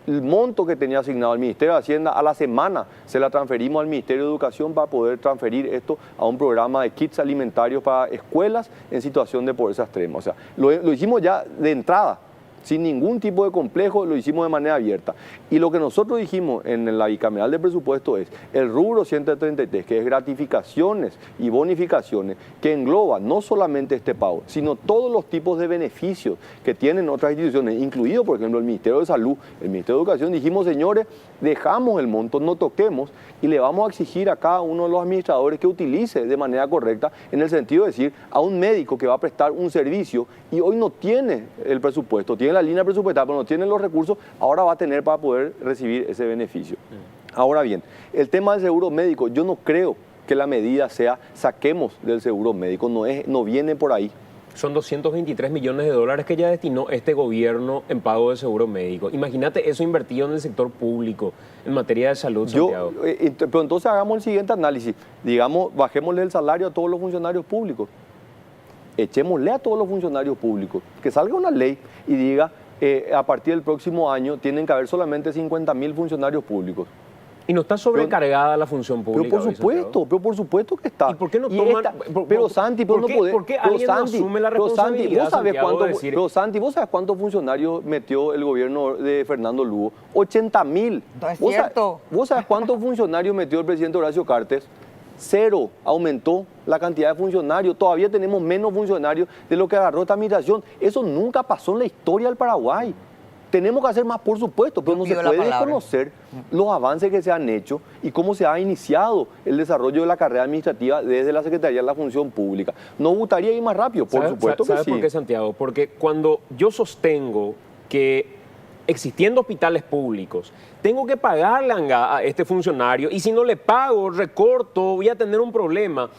El monto que tenía asignado al Ministerio de Hacienda a la semana se la transferimos al Ministerio de Educación para poder transferir esto a un programa de kits alimentarios para escuelas en situación de pobreza extrema. O sea, lo hicimos ya de entrada, sin ningún tipo de complejo, lo hicimos de manera abierta. Y lo que nosotros dijimos en la bicameral de presupuesto es el rubro 133, que es gratificaciones y bonificaciones, que engloba no solamente este pago, sino todos los tipos de beneficios que tienen otras instituciones, incluido, por ejemplo, el Ministerio de Salud, el Ministerio de Educación. Dijimos, señores, dejamos el monto, no toquemos, y le vamos a exigir a cada uno de los administradores que utilice de manera correcta, en el sentido de decir, a un médico que va a prestar un servicio y hoy no tiene el presupuesto, tiene la línea presupuestaria, pero no tiene los recursos, ahora va a tener para poder recibir ese beneficio. Ahora bien, el tema del seguro médico, yo no creo que la medida sea saquemos del seguro médico, no viene por ahí. Son 223 millones de dólares que ya destinó este gobierno en pago de seguro médico. Imagínate eso invertido en el sector público, en materia de salud, Santiago. Pero entonces hagamos el siguiente análisis. Digamos, bajémosle el salario a todos los funcionarios públicos. Echémosle a todos los funcionarios públicos. Que salga una ley y diga, a partir del próximo año tienen que haber solamente 50.000 funcionarios públicos. ¿Y no está sobrecargada la función pública? Pero por supuesto que está. ¿Y por qué no toman? Pero Santi, ¿por qué alguien no asume la responsabilidad, Pero Santi, ¿vos sabés cuántos funcionarios metió el gobierno de Fernando Lugo? 80.000. No es cierto. ¿Vos sabés cuántos funcionarios metió el presidente Horacio Cartes? 0. Aumentó la cantidad de funcionarios. Todavía tenemos menos funcionarios de lo que agarró esta administración. Eso nunca pasó en la historia del Paraguay. Tenemos que hacer más, por supuesto, pero no se puede desconocer los avances que se han hecho y cómo se ha iniciado el desarrollo de la carrera administrativa desde la Secretaría de la Función Pública. ¿No gustaría ir más rápido? Por supuesto que sí. ¿Sabes por qué, Santiago? Porque cuando yo sostengo que existiendo hospitales públicos, tengo que pagarle a este funcionario y si no le pago, recorto, voy a tener un problema.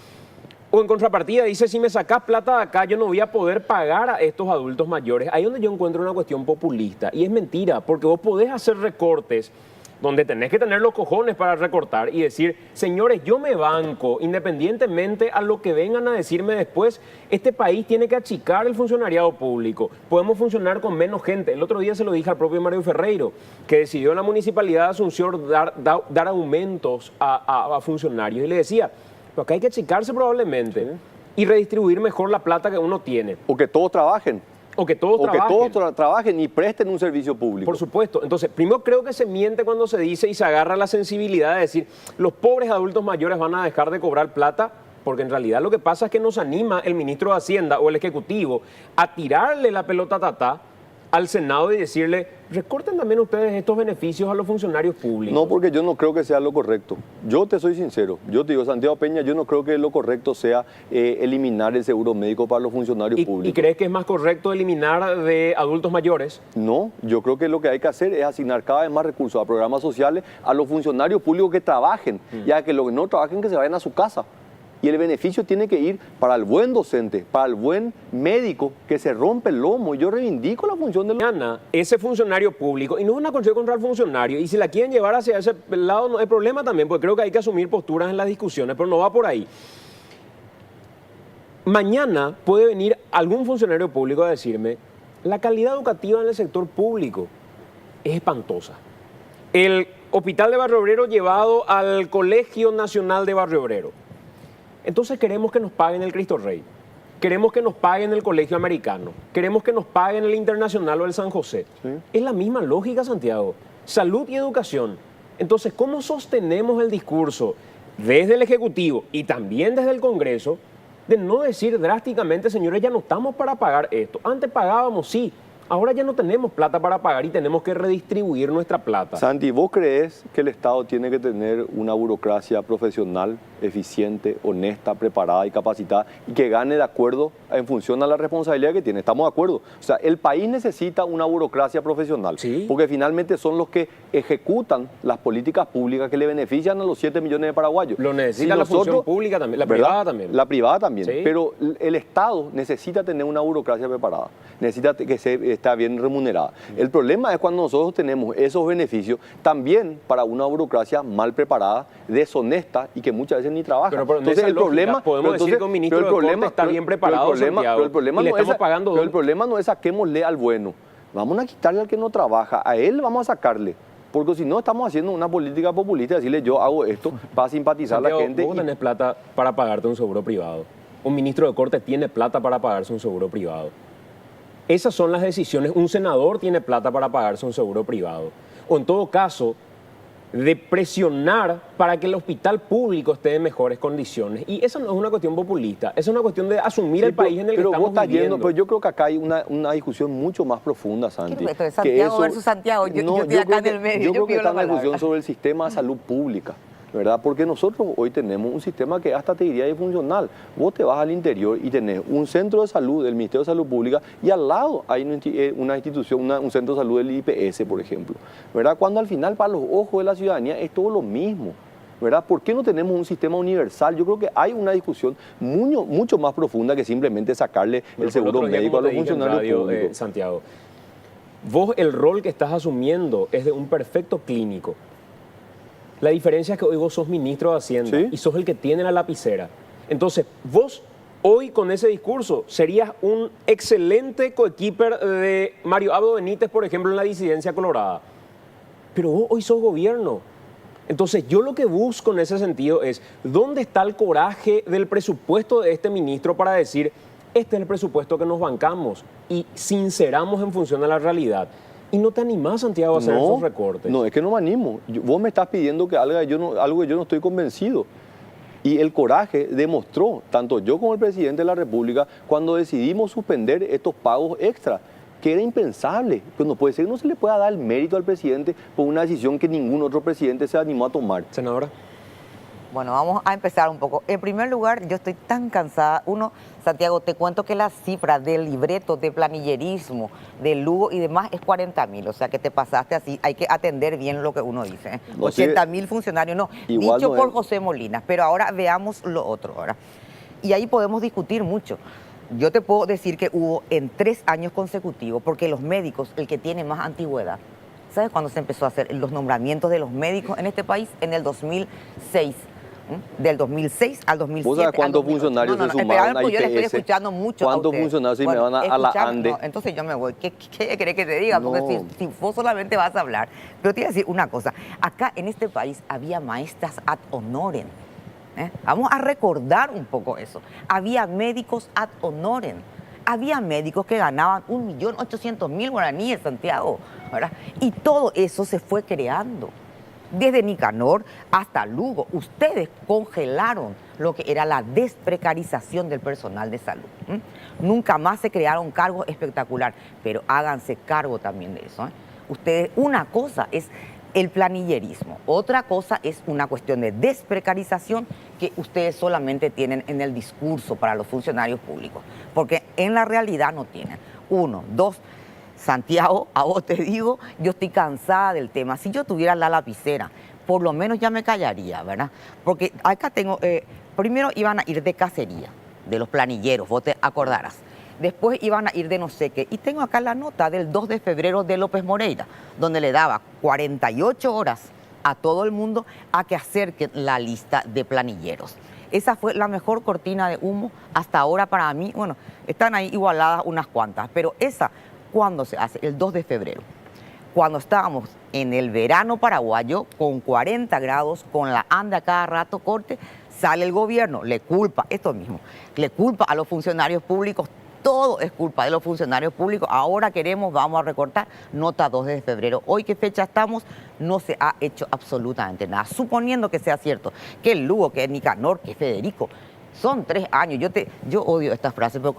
O en contrapartida dice, si me sacás plata de acá, yo no voy a poder pagar a estos adultos mayores. Ahí es donde yo encuentro una cuestión populista. Y es mentira, porque vos podés hacer recortes donde tenés que tener los cojones para recortar y decir, señores, yo me banco, independientemente a lo que vengan a decirme después, este país tiene que achicar el funcionariado público, podemos funcionar con menos gente. El otro día se lo dije al propio Mario Ferreiro, que decidió en la Municipalidad de Asunción dar aumentos a funcionarios y le decía, pero acá hay que achicarse probablemente y redistribuir mejor la plata que uno tiene. O que todos trabajen. O que todos trabajen y presten un servicio público. Por supuesto. Entonces, primero creo que se miente cuando se dice y se agarra la sensibilidad de decir los pobres adultos mayores van a dejar de cobrar plata, porque en realidad lo que pasa es que nos anima el ministro de Hacienda o el Ejecutivo a tirarle la pelota al Senado y decirle, recorten también ustedes estos beneficios a los funcionarios públicos. No, porque yo no creo que sea lo correcto. Yo te soy sincero. Yo te digo, Santiago Peña, yo no creo que lo correcto sea eliminar el seguro médico para los funcionarios públicos. ¿Y crees que es más correcto eliminar de adultos mayores? No, yo creo que lo que hay que hacer es asignar cada vez más recursos a programas sociales a los funcionarios públicos que trabajen y a que los que no trabajen que se vayan a su casa. Y el beneficio tiene que ir para el buen docente, para el buen médico que se rompe el lomo. Y yo reivindico la función del... Mañana, ese funcionario público, y no es una cuestión contra el funcionario, y si la quieren llevar hacia ese lado no hay problema también, porque creo que hay que asumir posturas en las discusiones, pero no va por ahí. Mañana puede venir algún funcionario público a decirme, la calidad educativa en el sector público es espantosa. El hospital de Barrio Obrero llevado al Colegio Nacional de Barrio Obrero. Entonces queremos que nos paguen el Cristo Rey, queremos que nos paguen el Colegio Americano, queremos que nos paguen el Internacional o el San José. Sí. Es la misma lógica, Santiago. Salud y educación. Entonces, ¿cómo sostenemos el discurso desde el Ejecutivo y también desde el Congreso de no decir drásticamente, señores, ya no estamos para pagar esto? Antes pagábamos, sí. Ahora ya no tenemos plata para pagar y tenemos que redistribuir nuestra plata. Santi, ¿vos crees que el Estado tiene que tener una burocracia profesional, eficiente, honesta, preparada y capacitada y que gane de acuerdo en función a la responsabilidad que tiene? Estamos de acuerdo. O sea, el país necesita una burocracia profesional, ¿sí? Porque finalmente son los que ejecutan las políticas públicas que le benefician a los 7 millones de paraguguos. Lo necesita la función pública también, la privada también. La privada también, ¿sí? Pero el Estado necesita tener una burocracia preparada, necesita que está bien remunerada. El problema es cuando nosotros tenemos esos beneficios también para una burocracia mal preparada, deshonesta y que muchas veces ni trabaja. Pero entonces el problema, podemos decir que un ministro de Corte está bien preparado, pero el problema y le no estamos pagando. Pero el problema no es saquémosle al bueno. Vamos a quitarle al que no trabaja, a él vamos a sacarle. Porque si no estamos haciendo una política populista, decirle yo hago esto para simpatizar a la gente. Vos tenés plata para pagarte un seguro privado. Un ministro de Corte tiene plata para pagarse un seguro privado. Esas son las decisiones. Un senador tiene plata para pagarse un seguro privado. O en todo caso, de presionar para que el hospital público esté en mejores condiciones. Y esa no es una cuestión populista, esa es una cuestión de asumir el país en el que estamos viviendo. Pero yo creo que acá hay una discusión mucho más profunda, Santi. Esto es Santiago versus Santiago, yo estoy acá en el medio. Yo creo que está una discusión sobre el sistema de salud pública, ¿verdad? Porque nosotros hoy tenemos un sistema que hasta te diría disfuncional. Vos te vas al interior y tenés un centro de salud del Ministerio de Salud Pública y al lado hay una institución, un centro de salud del IPS, por ejemplo, ¿verdad? Cuando al final para los ojos de la ciudadanía es todo lo mismo, ¿verdad? ¿Por qué no tenemos un sistema universal? Yo creo que hay una discusión mucho más profunda que simplemente sacarle el seguro médico a los funcionarios públicos. Santiago, vos el rol que estás asumiendo es de un perfecto clínico. La diferencia es que hoy vos sos ministro de Hacienda, ¿sí? Y sos el que tiene la lapicera. Entonces, vos hoy con ese discurso serías un excelente coequiper de Mario Abdo Benítez, por ejemplo, en la disidencia colorada. Pero vos hoy sos gobierno. Entonces, yo lo que busco en ese sentido es, ¿dónde está el coraje del presupuesto de este ministro para decir, este es el presupuesto que nos bancamos y sinceramos en función de la realidad? Y no te animás, Santiago, a hacer esos recortes. No, es que no me animo. Vos me estás pidiendo que algo que yo no estoy convencido. Y el coraje demostró, tanto yo como el presidente de la República, cuando decidimos suspender estos pagos extra, que era impensable. Pues no puede ser que no se le pueda dar el mérito al presidente por una decisión que ningún otro presidente se animó a tomar. Senadora. Bueno, vamos a empezar un poco. En primer lugar, yo estoy tan cansada. Santiago, te cuento que la cifra del libreto de planillerismo, de Lugo y demás es 40.000. O sea, que te pasaste así. Hay que atender bien lo que uno dice. No, 80.000 funcionarios, no. Igual Dicho no por es. José Molina. Pero ahora veamos lo otro. ¿Verdad? Y ahí podemos discutir mucho. Yo te puedo decir que hubo en 3 años consecutivos, porque los médicos, el que tiene más antigüedad, ¿sabes cuándo se empezó a hacer los nombramientos de los médicos en este país? En el 2006. Del 2006 al 2007. ¿Vos sabés cuántos al 2008. funcionarios se sumaron a Yo le estoy IPS? escuchando mucho ¿Cuántos a ustedes. funcionarios se me van a la ANDE? No, entonces yo me voy. ¿Qué querés que te diga? Porque No. si vos solamente vas a hablar. Pero te voy a decir una cosa. Acá en este país había maestras ad honorem. Vamos a recordar un poco eso. Había médicos ad honorem. Había médicos que ganaban 1.800.000 guaraníes, Santiago, ¿verdad? Y todo eso se fue creando. Desde Nicanor hasta Lugo, ustedes congelaron lo que era la desprecarización del personal de salud. Nunca más se crearon cargos espectaculares, pero háganse cargo también de eso. Ustedes, una cosa es el planillerismo, otra cosa es una cuestión de desprecarización que ustedes solamente tienen en el discurso para los funcionarios públicos, porque en la realidad no tienen. 1, 2, Santiago, a vos te digo, yo estoy cansada del tema. Si yo tuviera la lapicera, por lo menos ya me callaría, ¿verdad? Porque acá tengo, primero iban a ir de cacería, de los planilleros, vos te acordarás. Después iban a ir de no sé qué. Y tengo acá la nota del 2 de febrero de López Moreira, donde le daba 48 horas a todo el mundo a que acerquen la lista de planilleros. Esa fue la mejor cortina de humo hasta ahora para mí. Bueno, están ahí igualadas unas cuantas, pero esa, ¿cuándo se hace? El 2 de febrero. Cuando estábamos en el verano paraguayo, con 40 grados, con la anda cada rato corte, sale el gobierno, le culpa, esto mismo, le culpa a los funcionarios públicos. Todo es culpa de los funcionarios públicos. Ahora vamos a recortar, nota 2 de febrero. Hoy, ¿qué fecha estamos? No se ha hecho absolutamente nada. Suponiendo que sea cierto, que el Lugo, que Nicanor, que Federico, son 3 años. Yo odio esta frase, pero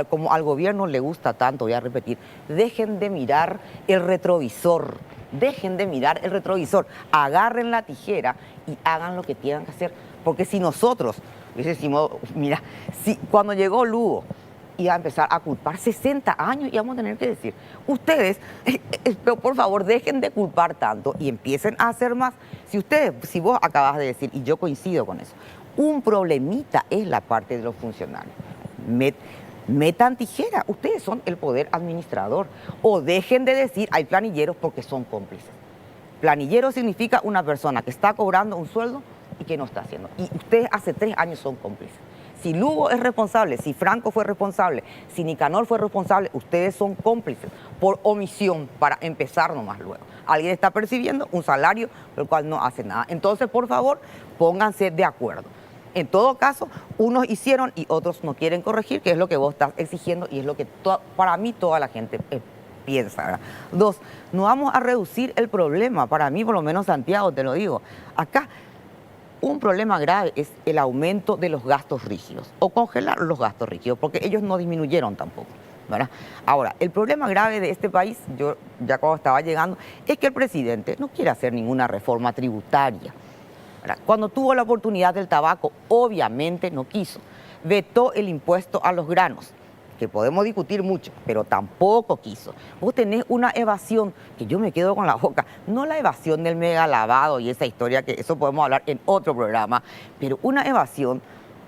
como al gobierno le gusta tanto, voy a repetir, dejen de mirar el retrovisor. Dejen de mirar el retrovisor. Agarren la tijera y hagan lo que tengan que hacer. Porque si nosotros, decimos, mira, si cuando llegó Lugo, iba a empezar a culpar 60 años y vamos a tener que decir, ustedes, pero por favor, dejen de culpar tanto y empiecen a hacer más. Si vos acabas de decir, y yo coincido con eso, un problemita es la parte de los funcionarios. Metan tijera, ustedes son el poder administrador. O dejen de decir, hay planilleros porque son cómplices. Planillero significa una persona que está cobrando un sueldo y que no está haciendo. Y ustedes hace 3 años son cómplices. Si Lugo es responsable, si Franco fue responsable, si Nicanor fue responsable, ustedes son cómplices por omisión para empezar nomás luego. Alguien está percibiendo un salario por el cual no hace nada. Entonces, por favor, pónganse de acuerdo. En todo caso, unos hicieron y otros no quieren corregir, que es lo que vos estás exigiendo y es lo que para mí toda la gente piensa, ¿verdad? 2, no vamos a reducir el problema. Para mí, por lo menos Santiago, te lo digo. Acá, un problema grave es el aumento de los gastos rígidos o congelar los gastos rígidos, porque ellos no disminuyeron tampoco, ¿verdad? Ahora, el problema grave de este país, yo ya cuando estaba llegando, es que el presidente no quiere hacer ninguna reforma tributaria, ¿verdad? Cuando tuvo la oportunidad del tabaco, obviamente no quiso. Vetó el impuesto a los granos, que podemos discutir mucho, pero tampoco quiso. Vos tenés una evasión, que yo me quedo con la boca, no la evasión del mega lavado y esa historia, que eso podemos hablar en otro programa, pero una evasión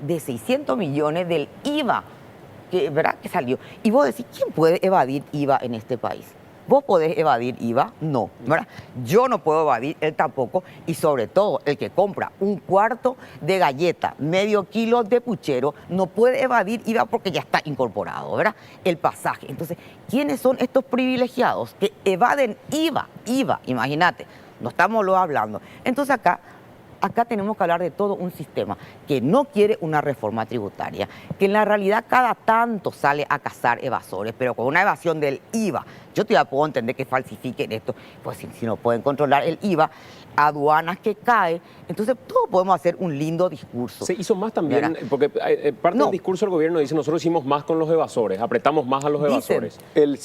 de 600 millones del IVA, ¿verdad? Que salió. Y vos decís, ¿quién puede evadir IVA en este país? ¿Vos podés evadir IVA? No, ¿verdad? Yo no puedo evadir, él tampoco, y sobre todo el que compra un cuarto de galleta, medio kilo de puchero, no puede evadir IVA porque ya está incorporado, ¿verdad? El pasaje. Entonces, ¿quiénes son estos privilegiados que evaden IVA? IVA, imagínate, no estamos lo hablando. Entonces acá tenemos que hablar de todo un sistema que no quiere una reforma tributaria, que en la realidad cada tanto sale a cazar evasores, pero con una evasión del IVA. Yo todavía puedo entender que falsifiquen esto, pues si no pueden controlar el IVA, aduanas que cae, entonces todos podemos hacer un lindo discurso. Se hizo más también, ¿Verdad? porque parte No. del discurso del gobierno dice, nosotros hicimos más con los evasores, apretamos más a los Dicen. evasores. El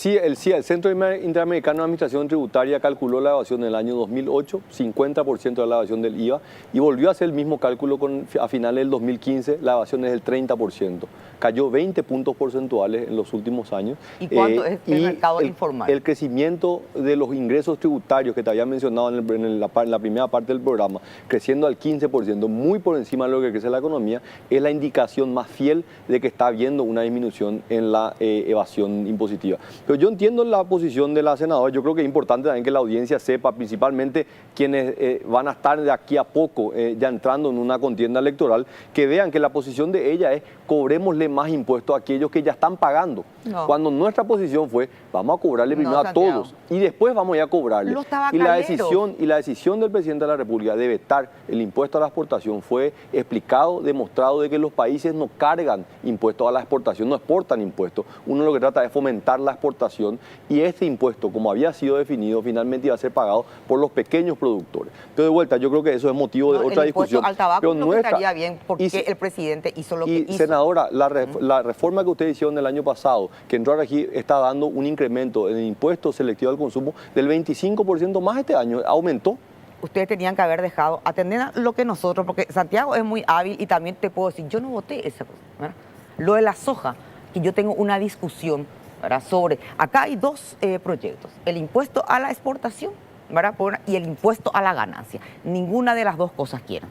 Centro Interamericano de Administración Tributaria calculó la evasión en el año 2008, 50% de la evasión del IVA, y volvió a hacer el mismo cálculo a finales del 2015, la evasión es del 30%. Cayó 20 puntos porcentuales en los últimos años. ¿Y cuánto es el mercado informal? El crecimiento de los ingresos tributarios que te había mencionado en la primera parte del programa, creciendo al 15%, muy por encima de lo que crece la economía, es la indicación más fiel de que está habiendo una disminución en la evasión impositiva. Pero yo entiendo la posición de la senadora, yo creo que es importante también que la audiencia sepa, principalmente quienes van a estar de aquí a poco ya entrando en una contienda electoral, que vean que la posición de ella es cobremosle más impuestos a aquellos que ya están pagando. No. Cuando nuestra posición fue, vamos a cobrarle primero a Santiago. todos y después vamos a ir a cobrarle. Los Y la tabacaleros. decisión del presidente de la República de vetar el impuesto a la exportación fue explicado, demostrado de que los países no cargan impuestos a la exportación, no exportan impuestos. Uno lo que trata es fomentar la exportación y este impuesto, como había sido definido, finalmente iba a ser pagado por los pequeños productores. Pero de vuelta, yo creo que eso es motivo de No, otra el impuesto discusión. al tabaco Pero no estaría bien porque y si- el presidente hizo lo que y hizo. senadora, la reforma que ustedes hicieron el año pasado, que entró a regir, está dando un incremento en el impuesto selectivo al consumo del 25% más este año, aumentó. Ustedes tenían que haber dejado atender a lo que nosotros, porque Santiago es muy hábil y también te puedo decir, yo no voté esa cosa, ¿verdad? Lo de la soja, que yo tengo una discusión, ¿verdad? Sobre, acá hay dos proyectos, el impuesto a la exportación, ¿verdad? Y el impuesto a la ganancia. Ninguna de las dos cosas quieren,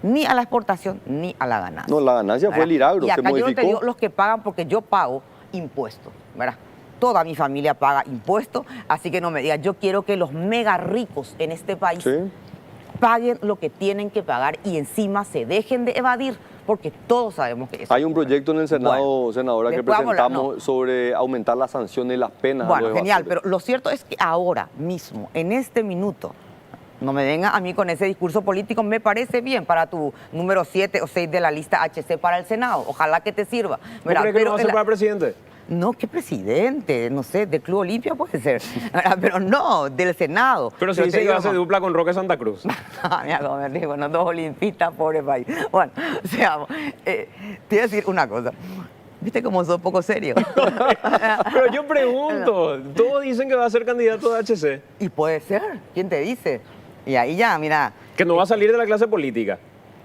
ni a la exportación ni a la ganancia. No, la ganancia fue ¿verdad? el Iragro, Y se acá yo no te modificó. digo los que pagan porque yo pago impuestos, ¿verdad? Toda mi familia paga impuestos, así que no me digas, yo quiero que los mega ricos en este país Sí. paguen lo que tienen que pagar y encima se dejen de evadir, porque todos sabemos que eso. Hay un proyecto en el Senado, Bueno, senadora, que después vamos a hablar, presentamos sobre aumentar las sanciones y las penas. a Bueno, los genial, evasores. pero lo cierto es que ahora mismo, en este minuto, no me venga a mí con ese discurso político, me parece bien para tu número 7 o 6 de la lista HC para el Senado. Ojalá que te sirva. ¿No crees que no va a ser en la- para presidente? No, ¿qué presidente? No sé, del Club Olimpia puede ser. Pero no, del Senado. Pero se te dice que digo, hace dupla con Roque Santa Cruz. Mira cómo me digo, bueno, dos olimpistas, pobre país. Bueno, o sea, te voy a decir una cosa. ¿Viste cómo sos poco serio? Pero yo pregunto, todos dicen que va a ser candidato de HC, Y puede ser, ¿quién te dice? Y ahí ya, mira. que no va a salir de la clase política.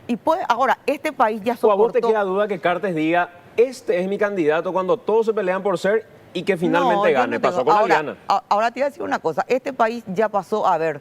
Y puede, ahora, este país ya ¿O a vos te soportó... queda duda que Cartes diga, este es mi candidato cuando todos se pelean por ser y que finalmente No, yo gane? no Pasó tengo- con ahora, Aliana. Ahora te voy a decir una cosa. Este país ya pasó, a ver,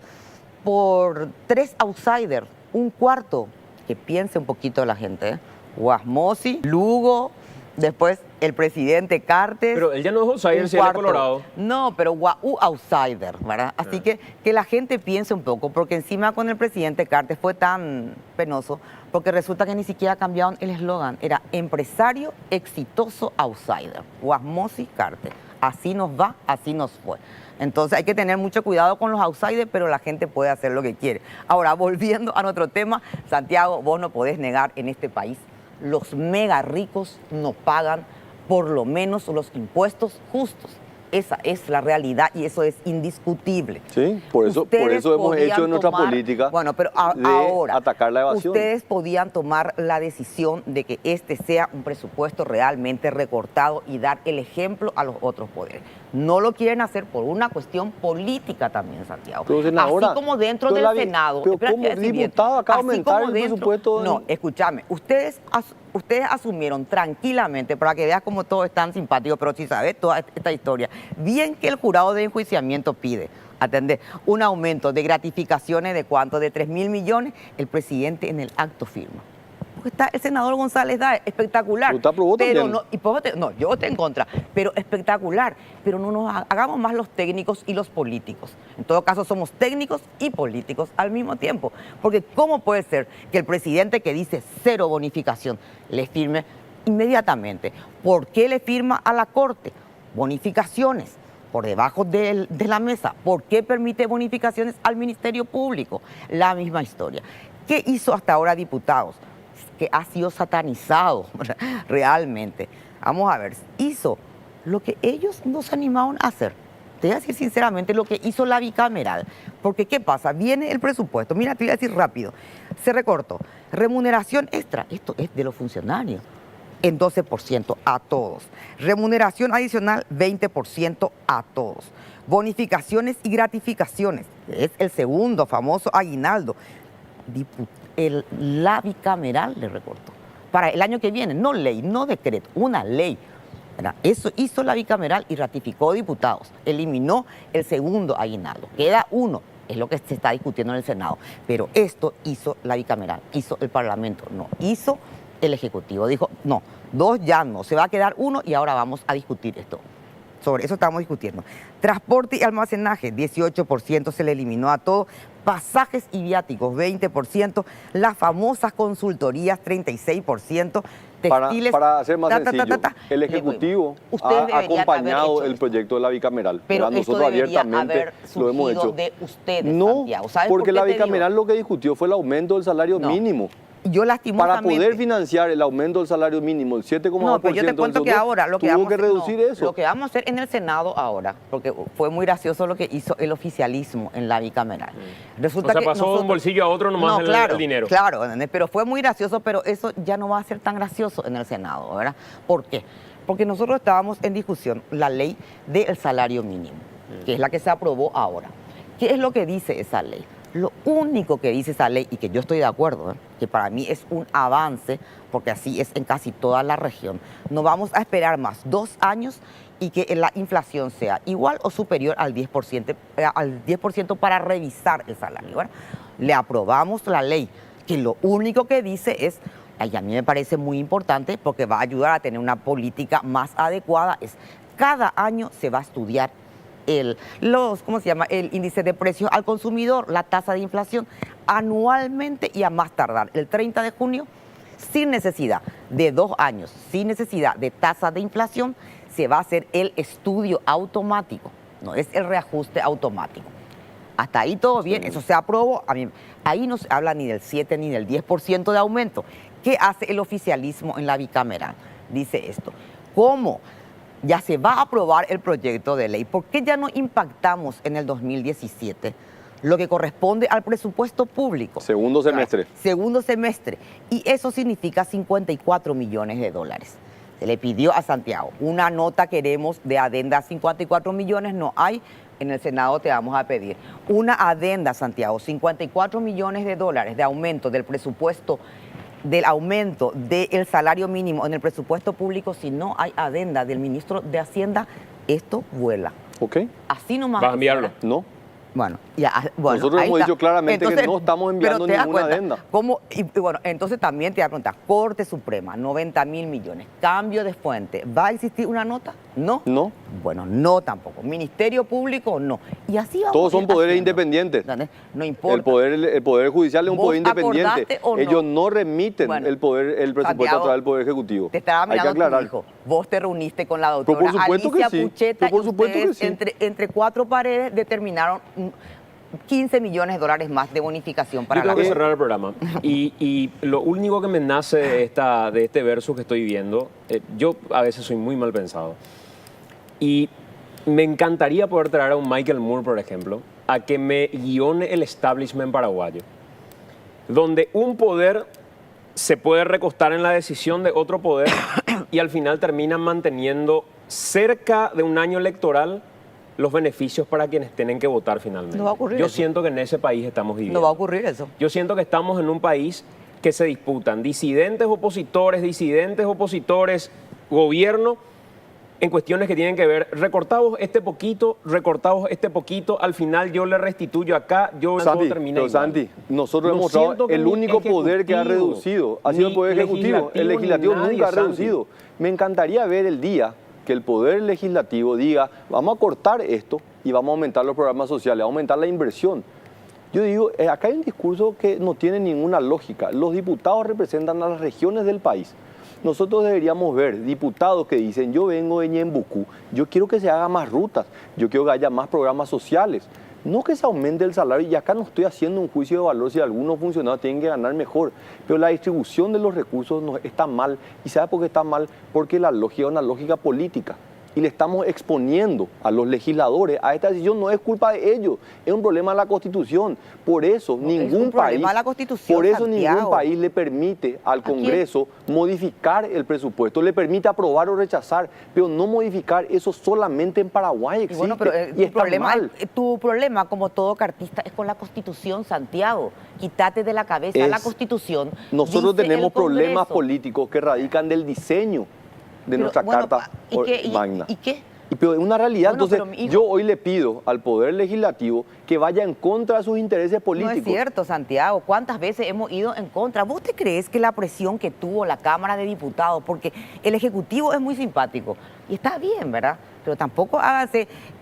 por 3 outsiders, un cuarto. Que piense un poquito la gente, ¿eh? Guasmosi, Lugo, después el presidente Cartes. Pero él ya no es outsider, un si él es cuarto. colorado. No, pero outsider, ¿verdad? Así que la gente piense un poco, porque encima con el presidente Cartes fue tan penoso, porque resulta que ni siquiera cambiaron el eslogan, era empresario exitoso outsider, Guasmosi Cartes. Así nos va, así nos fue. Entonces hay que tener mucho cuidado con los outsiders, pero la gente puede hacer lo que quiere. Ahora, volviendo a nuestro tema, Santiago, vos no podés negar en este país, los mega ricos no pagan por lo menos los impuestos justos. Esa es la realidad y eso es indiscutible. Sí, por eso Ustedes hemos podían hecho en nuestra tomar- política bueno, pero de ahora, atacar la evasión. ustedes podían tomar la decisión de que este sea un presupuesto realmente recortado y dar el ejemplo a los otros poderes. No lo quieren hacer por una cuestión política también, Santiago. Pero, senadora, así como dentro pero del la- Senado. pero Espera, ¿cómo quiero decir bien. diputado acaba de Así aumentar como el presupuesto? No, escúchame. Ustedes asumieron tranquilamente, para que veas cómo todo es tan simpático, pero si sabes toda esta historia, bien que el jurado de enjuiciamiento pide, atender, un aumento de gratificaciones de cuánto, de 3.000 millones, el presidente en el acto firma. Porque está el senador González Daes, espectacular. ¿Usted aprobó pero también? no, y por eso no, yo voté en contra, pero espectacular. Pero no nos hagamos más los técnicos y los políticos. En todo caso, somos técnicos y políticos al mismo tiempo. Porque ¿cómo puede ser que el presidente que dice cero bonificación le firme inmediatamente? ¿Por qué le firma a la Corte bonificaciones por debajo de la mesa? ¿Por qué permite bonificaciones al Ministerio Público? La misma historia. ¿Qué hizo hasta ahora diputados? Que ha sido satanizado realmente. Vamos a ver, hizo lo que ellos nos animaron a hacer. te voy a decir sinceramente lo que hizo la bicameral. Porque, ¿qué pasa? Viene el presupuesto. Mira, te voy a decir rápido. Se recortó. Remuneración extra. Esto es de los funcionarios. En 12% a todos. Remuneración adicional, 20% a todos. Bonificaciones y gratificaciones. Es el segundo famoso aguinaldo. La bicameral le recortó. Para el año que viene, no ley, no decreto, una ley. ¿Verdad? Eso hizo la bicameral y ratificó diputados. Eliminó el segundo aguinaldo. Queda uno, es lo que se está discutiendo en el Senado. Pero esto hizo la bicameral, hizo el Parlamento, no hizo el Ejecutivo. Dijo, no, dos ya no, se va a quedar uno y ahora vamos a discutir esto. Sobre eso estamos discutiendo. Transporte y almacenaje, 18% se le eliminó a todo. Pasajes y viáticos, 20%. Las famosas consultorías, 36%. Textiles, para ser más sencillo, el Ejecutivo ha acompañado el proyecto de la bicameral. Pero nosotros abiertamente lo hemos hecho. De ustedes, no, Santiago. ¿Sabes porque por qué la bicameral lo que discutió fue el aumento del salario mínimo. Yo lastimosamente... Para poder financiar el aumento del salario mínimo, el 7,2%, no, pero yo te cuento que ahora lo que tuvo vamos que reducir eso. Lo que vamos a hacer en el Senado ahora, porque fue muy gracioso lo que hizo el oficialismo en la bicameral. Resulta que pasó de un bolsillo a otro nomás el dinero. Claro, pero fue muy gracioso, pero eso ya no va a ser tan gracioso en el Senado, ¿verdad? ¿Por qué? Porque nosotros estábamos en discusión la ley del salario mínimo, que es la que se aprobó ahora. ¿Qué es lo que dice esa ley? Lo único que dice esa ley, y que yo estoy de acuerdo, que para mí es un avance, porque así es en casi toda la región, no vamos a esperar más 2 años y que la inflación sea igual o superior al 10% para revisar el salario, ¿verdad? Le aprobamos la ley, que lo único que dice es, y a mí me parece muy importante porque va a ayudar a tener una política más adecuada, es cada año se va a estudiar el índice de precios al consumidor, la tasa de inflación, anualmente y a más tardar el 30 de junio, sin necesidad de 2 años, sin necesidad de tasa de inflación, se va a hacer el estudio automático, no es el reajuste automático. Hasta ahí todo bien, eso se aprobó. Ahí no se habla ni del 7 ni del 10% de aumento. ¿Qué hace el oficialismo en la bicameral? Dice esto, ¿cómo ya se va a aprobar el proyecto de ley? ¿Por qué ya no impactamos en el 2017 lo que corresponde al presupuesto público? Segundo semestre. Segundo semestre. Y eso significa 54 millones de dólares. Se le pidió a Santiago una nota, queremos, de adenda, 54 millones no hay. En el Senado te vamos a pedir una adenda, Santiago, 54 millones de dólares de aumento del presupuesto, del aumento del salario mínimo en el presupuesto público. Si no hay adenda del ministro de Hacienda, esto vuela. Ok. Así nomás. ¿Vas a enviarlo? No. Bueno, nosotros hemos dicho claramente que no estamos enviando ninguna adenda. Bueno, entonces también te voy a preguntar, Corte Suprema, 90 mil millones, cambio de fuente, ¿va a existir una nota? No. No. Bueno, no tampoco. Ministerio Público, no. Y así vamos. Todos son poderes independientes. No importa. El poder judicial es un poder independiente. ¿O no? Ellos no remiten el presupuesto Santiago, a través del Poder Ejecutivo. Te estaba mirando tu hijo. Vos te reuniste con la doctora Alicia Pucheta y ustedes entre 4 paredes determinaron 15 millones de dólares más de bonificación para la... Yo tengo que cerrar el programa. Y lo único que me nace de este verso que estoy viendo, yo a veces soy muy mal pensado. Y me encantaría poder traer a un Michael Moore, por ejemplo, a que me guione el establishment paraguayo, donde un poder se puede recostar en la decisión de otro poder y al final terminan manteniendo cerca de un año electoral los beneficios para quienes tienen que votar finalmente. No va a ocurrir Yo eso. siento que en ese país estamos viviendo. No va a ocurrir eso. Yo siento que estamos en un país que se disputan disidentes, opositores, gobierno, en cuestiones que tienen que ver, recortados este poquito, al final yo le restituyo acá, yo Santi, terminé pero igual. Santi, nosotros hemos mostrado el único poder que ha reducido, ha sido el Poder Ejecutivo. El Legislativo nunca ha reducido. Me encantaría ver el día que el Poder Legislativo diga, vamos a cortar esto y vamos a aumentar los programas sociales, a aumentar la inversión. Yo digo, acá hay un discurso que no tiene ninguna lógica. Los diputados representan a las regiones del país. Nosotros deberíamos ver diputados que dicen, yo vengo de Ñembucú, yo quiero que se hagan más rutas, yo quiero que haya más programas sociales. No que se aumente el salario, y acá no estoy haciendo un juicio de valor si algunos funcionarios tienen que ganar mejor, pero la distribución de los recursos está mal. ¿Y sabe por qué está mal? Porque la lógica es una lógica política. y le estamos exponiendo a los legisladores a esta decisión. No es culpa de ellos, es un problema de la Constitución. Por eso ningún país le permite al Congreso modificar el presupuesto, le permite aprobar o rechazar, pero no modificar eso solamente en Paraguay existe. Bueno, pero y está mal. Tu problema, como todo cartista, es con la Constitución, Santiago. Quítate de la cabeza la Constitución. Nosotros dice tenemos el Congreso. problemas políticos que radican del diseño de nuestra Carta Magna. ¿Y qué? Pero es una realidad. Bueno, Entonces, yo hoy le pido al Poder Legislativo que vaya en contra de sus intereses políticos. No es cierto, Santiago. ¿Cuántas veces hemos ido en contra? ¿Vos te crees que la presión que tuvo la Cámara de Diputados, porque el Ejecutivo es muy simpático, y está bien, ¿verdad? Pero tampoco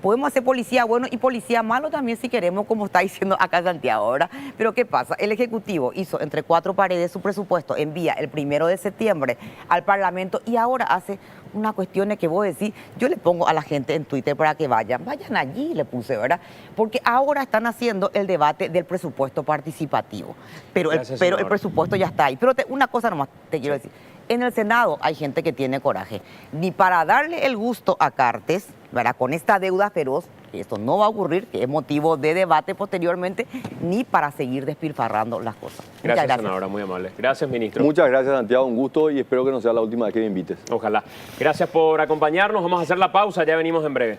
podemos hacer policía bueno y policía malo también si queremos, como está diciendo acá Santiago, ¿verdad? Pero ¿qué pasa? El Ejecutivo hizo entre cuatro paredes su presupuesto, envía el 1 de septiembre al Parlamento y ahora hace una cuestión que vos decís, yo le pongo a la gente en Twitter para que vayan allí, le puse, ¿verdad? Porque ahora están haciendo el debate del presupuesto participativo, pero el presupuesto ya está ahí. Pero una cosa nomás te quiero decir. En el Senado hay gente que tiene coraje, ni para darle el gusto a Cartes, ¿verdad? Con esta deuda feroz, que esto no va a ocurrir, que es motivo de debate posteriormente, ni para seguir despilfarrando las cosas. Gracias, senadora, muy amable. Gracias, ministro. Muchas gracias, Santiago, un gusto y espero que no sea la última vez que me invites. Ojalá. Gracias por acompañarnos, vamos a hacer la pausa, ya venimos en breve.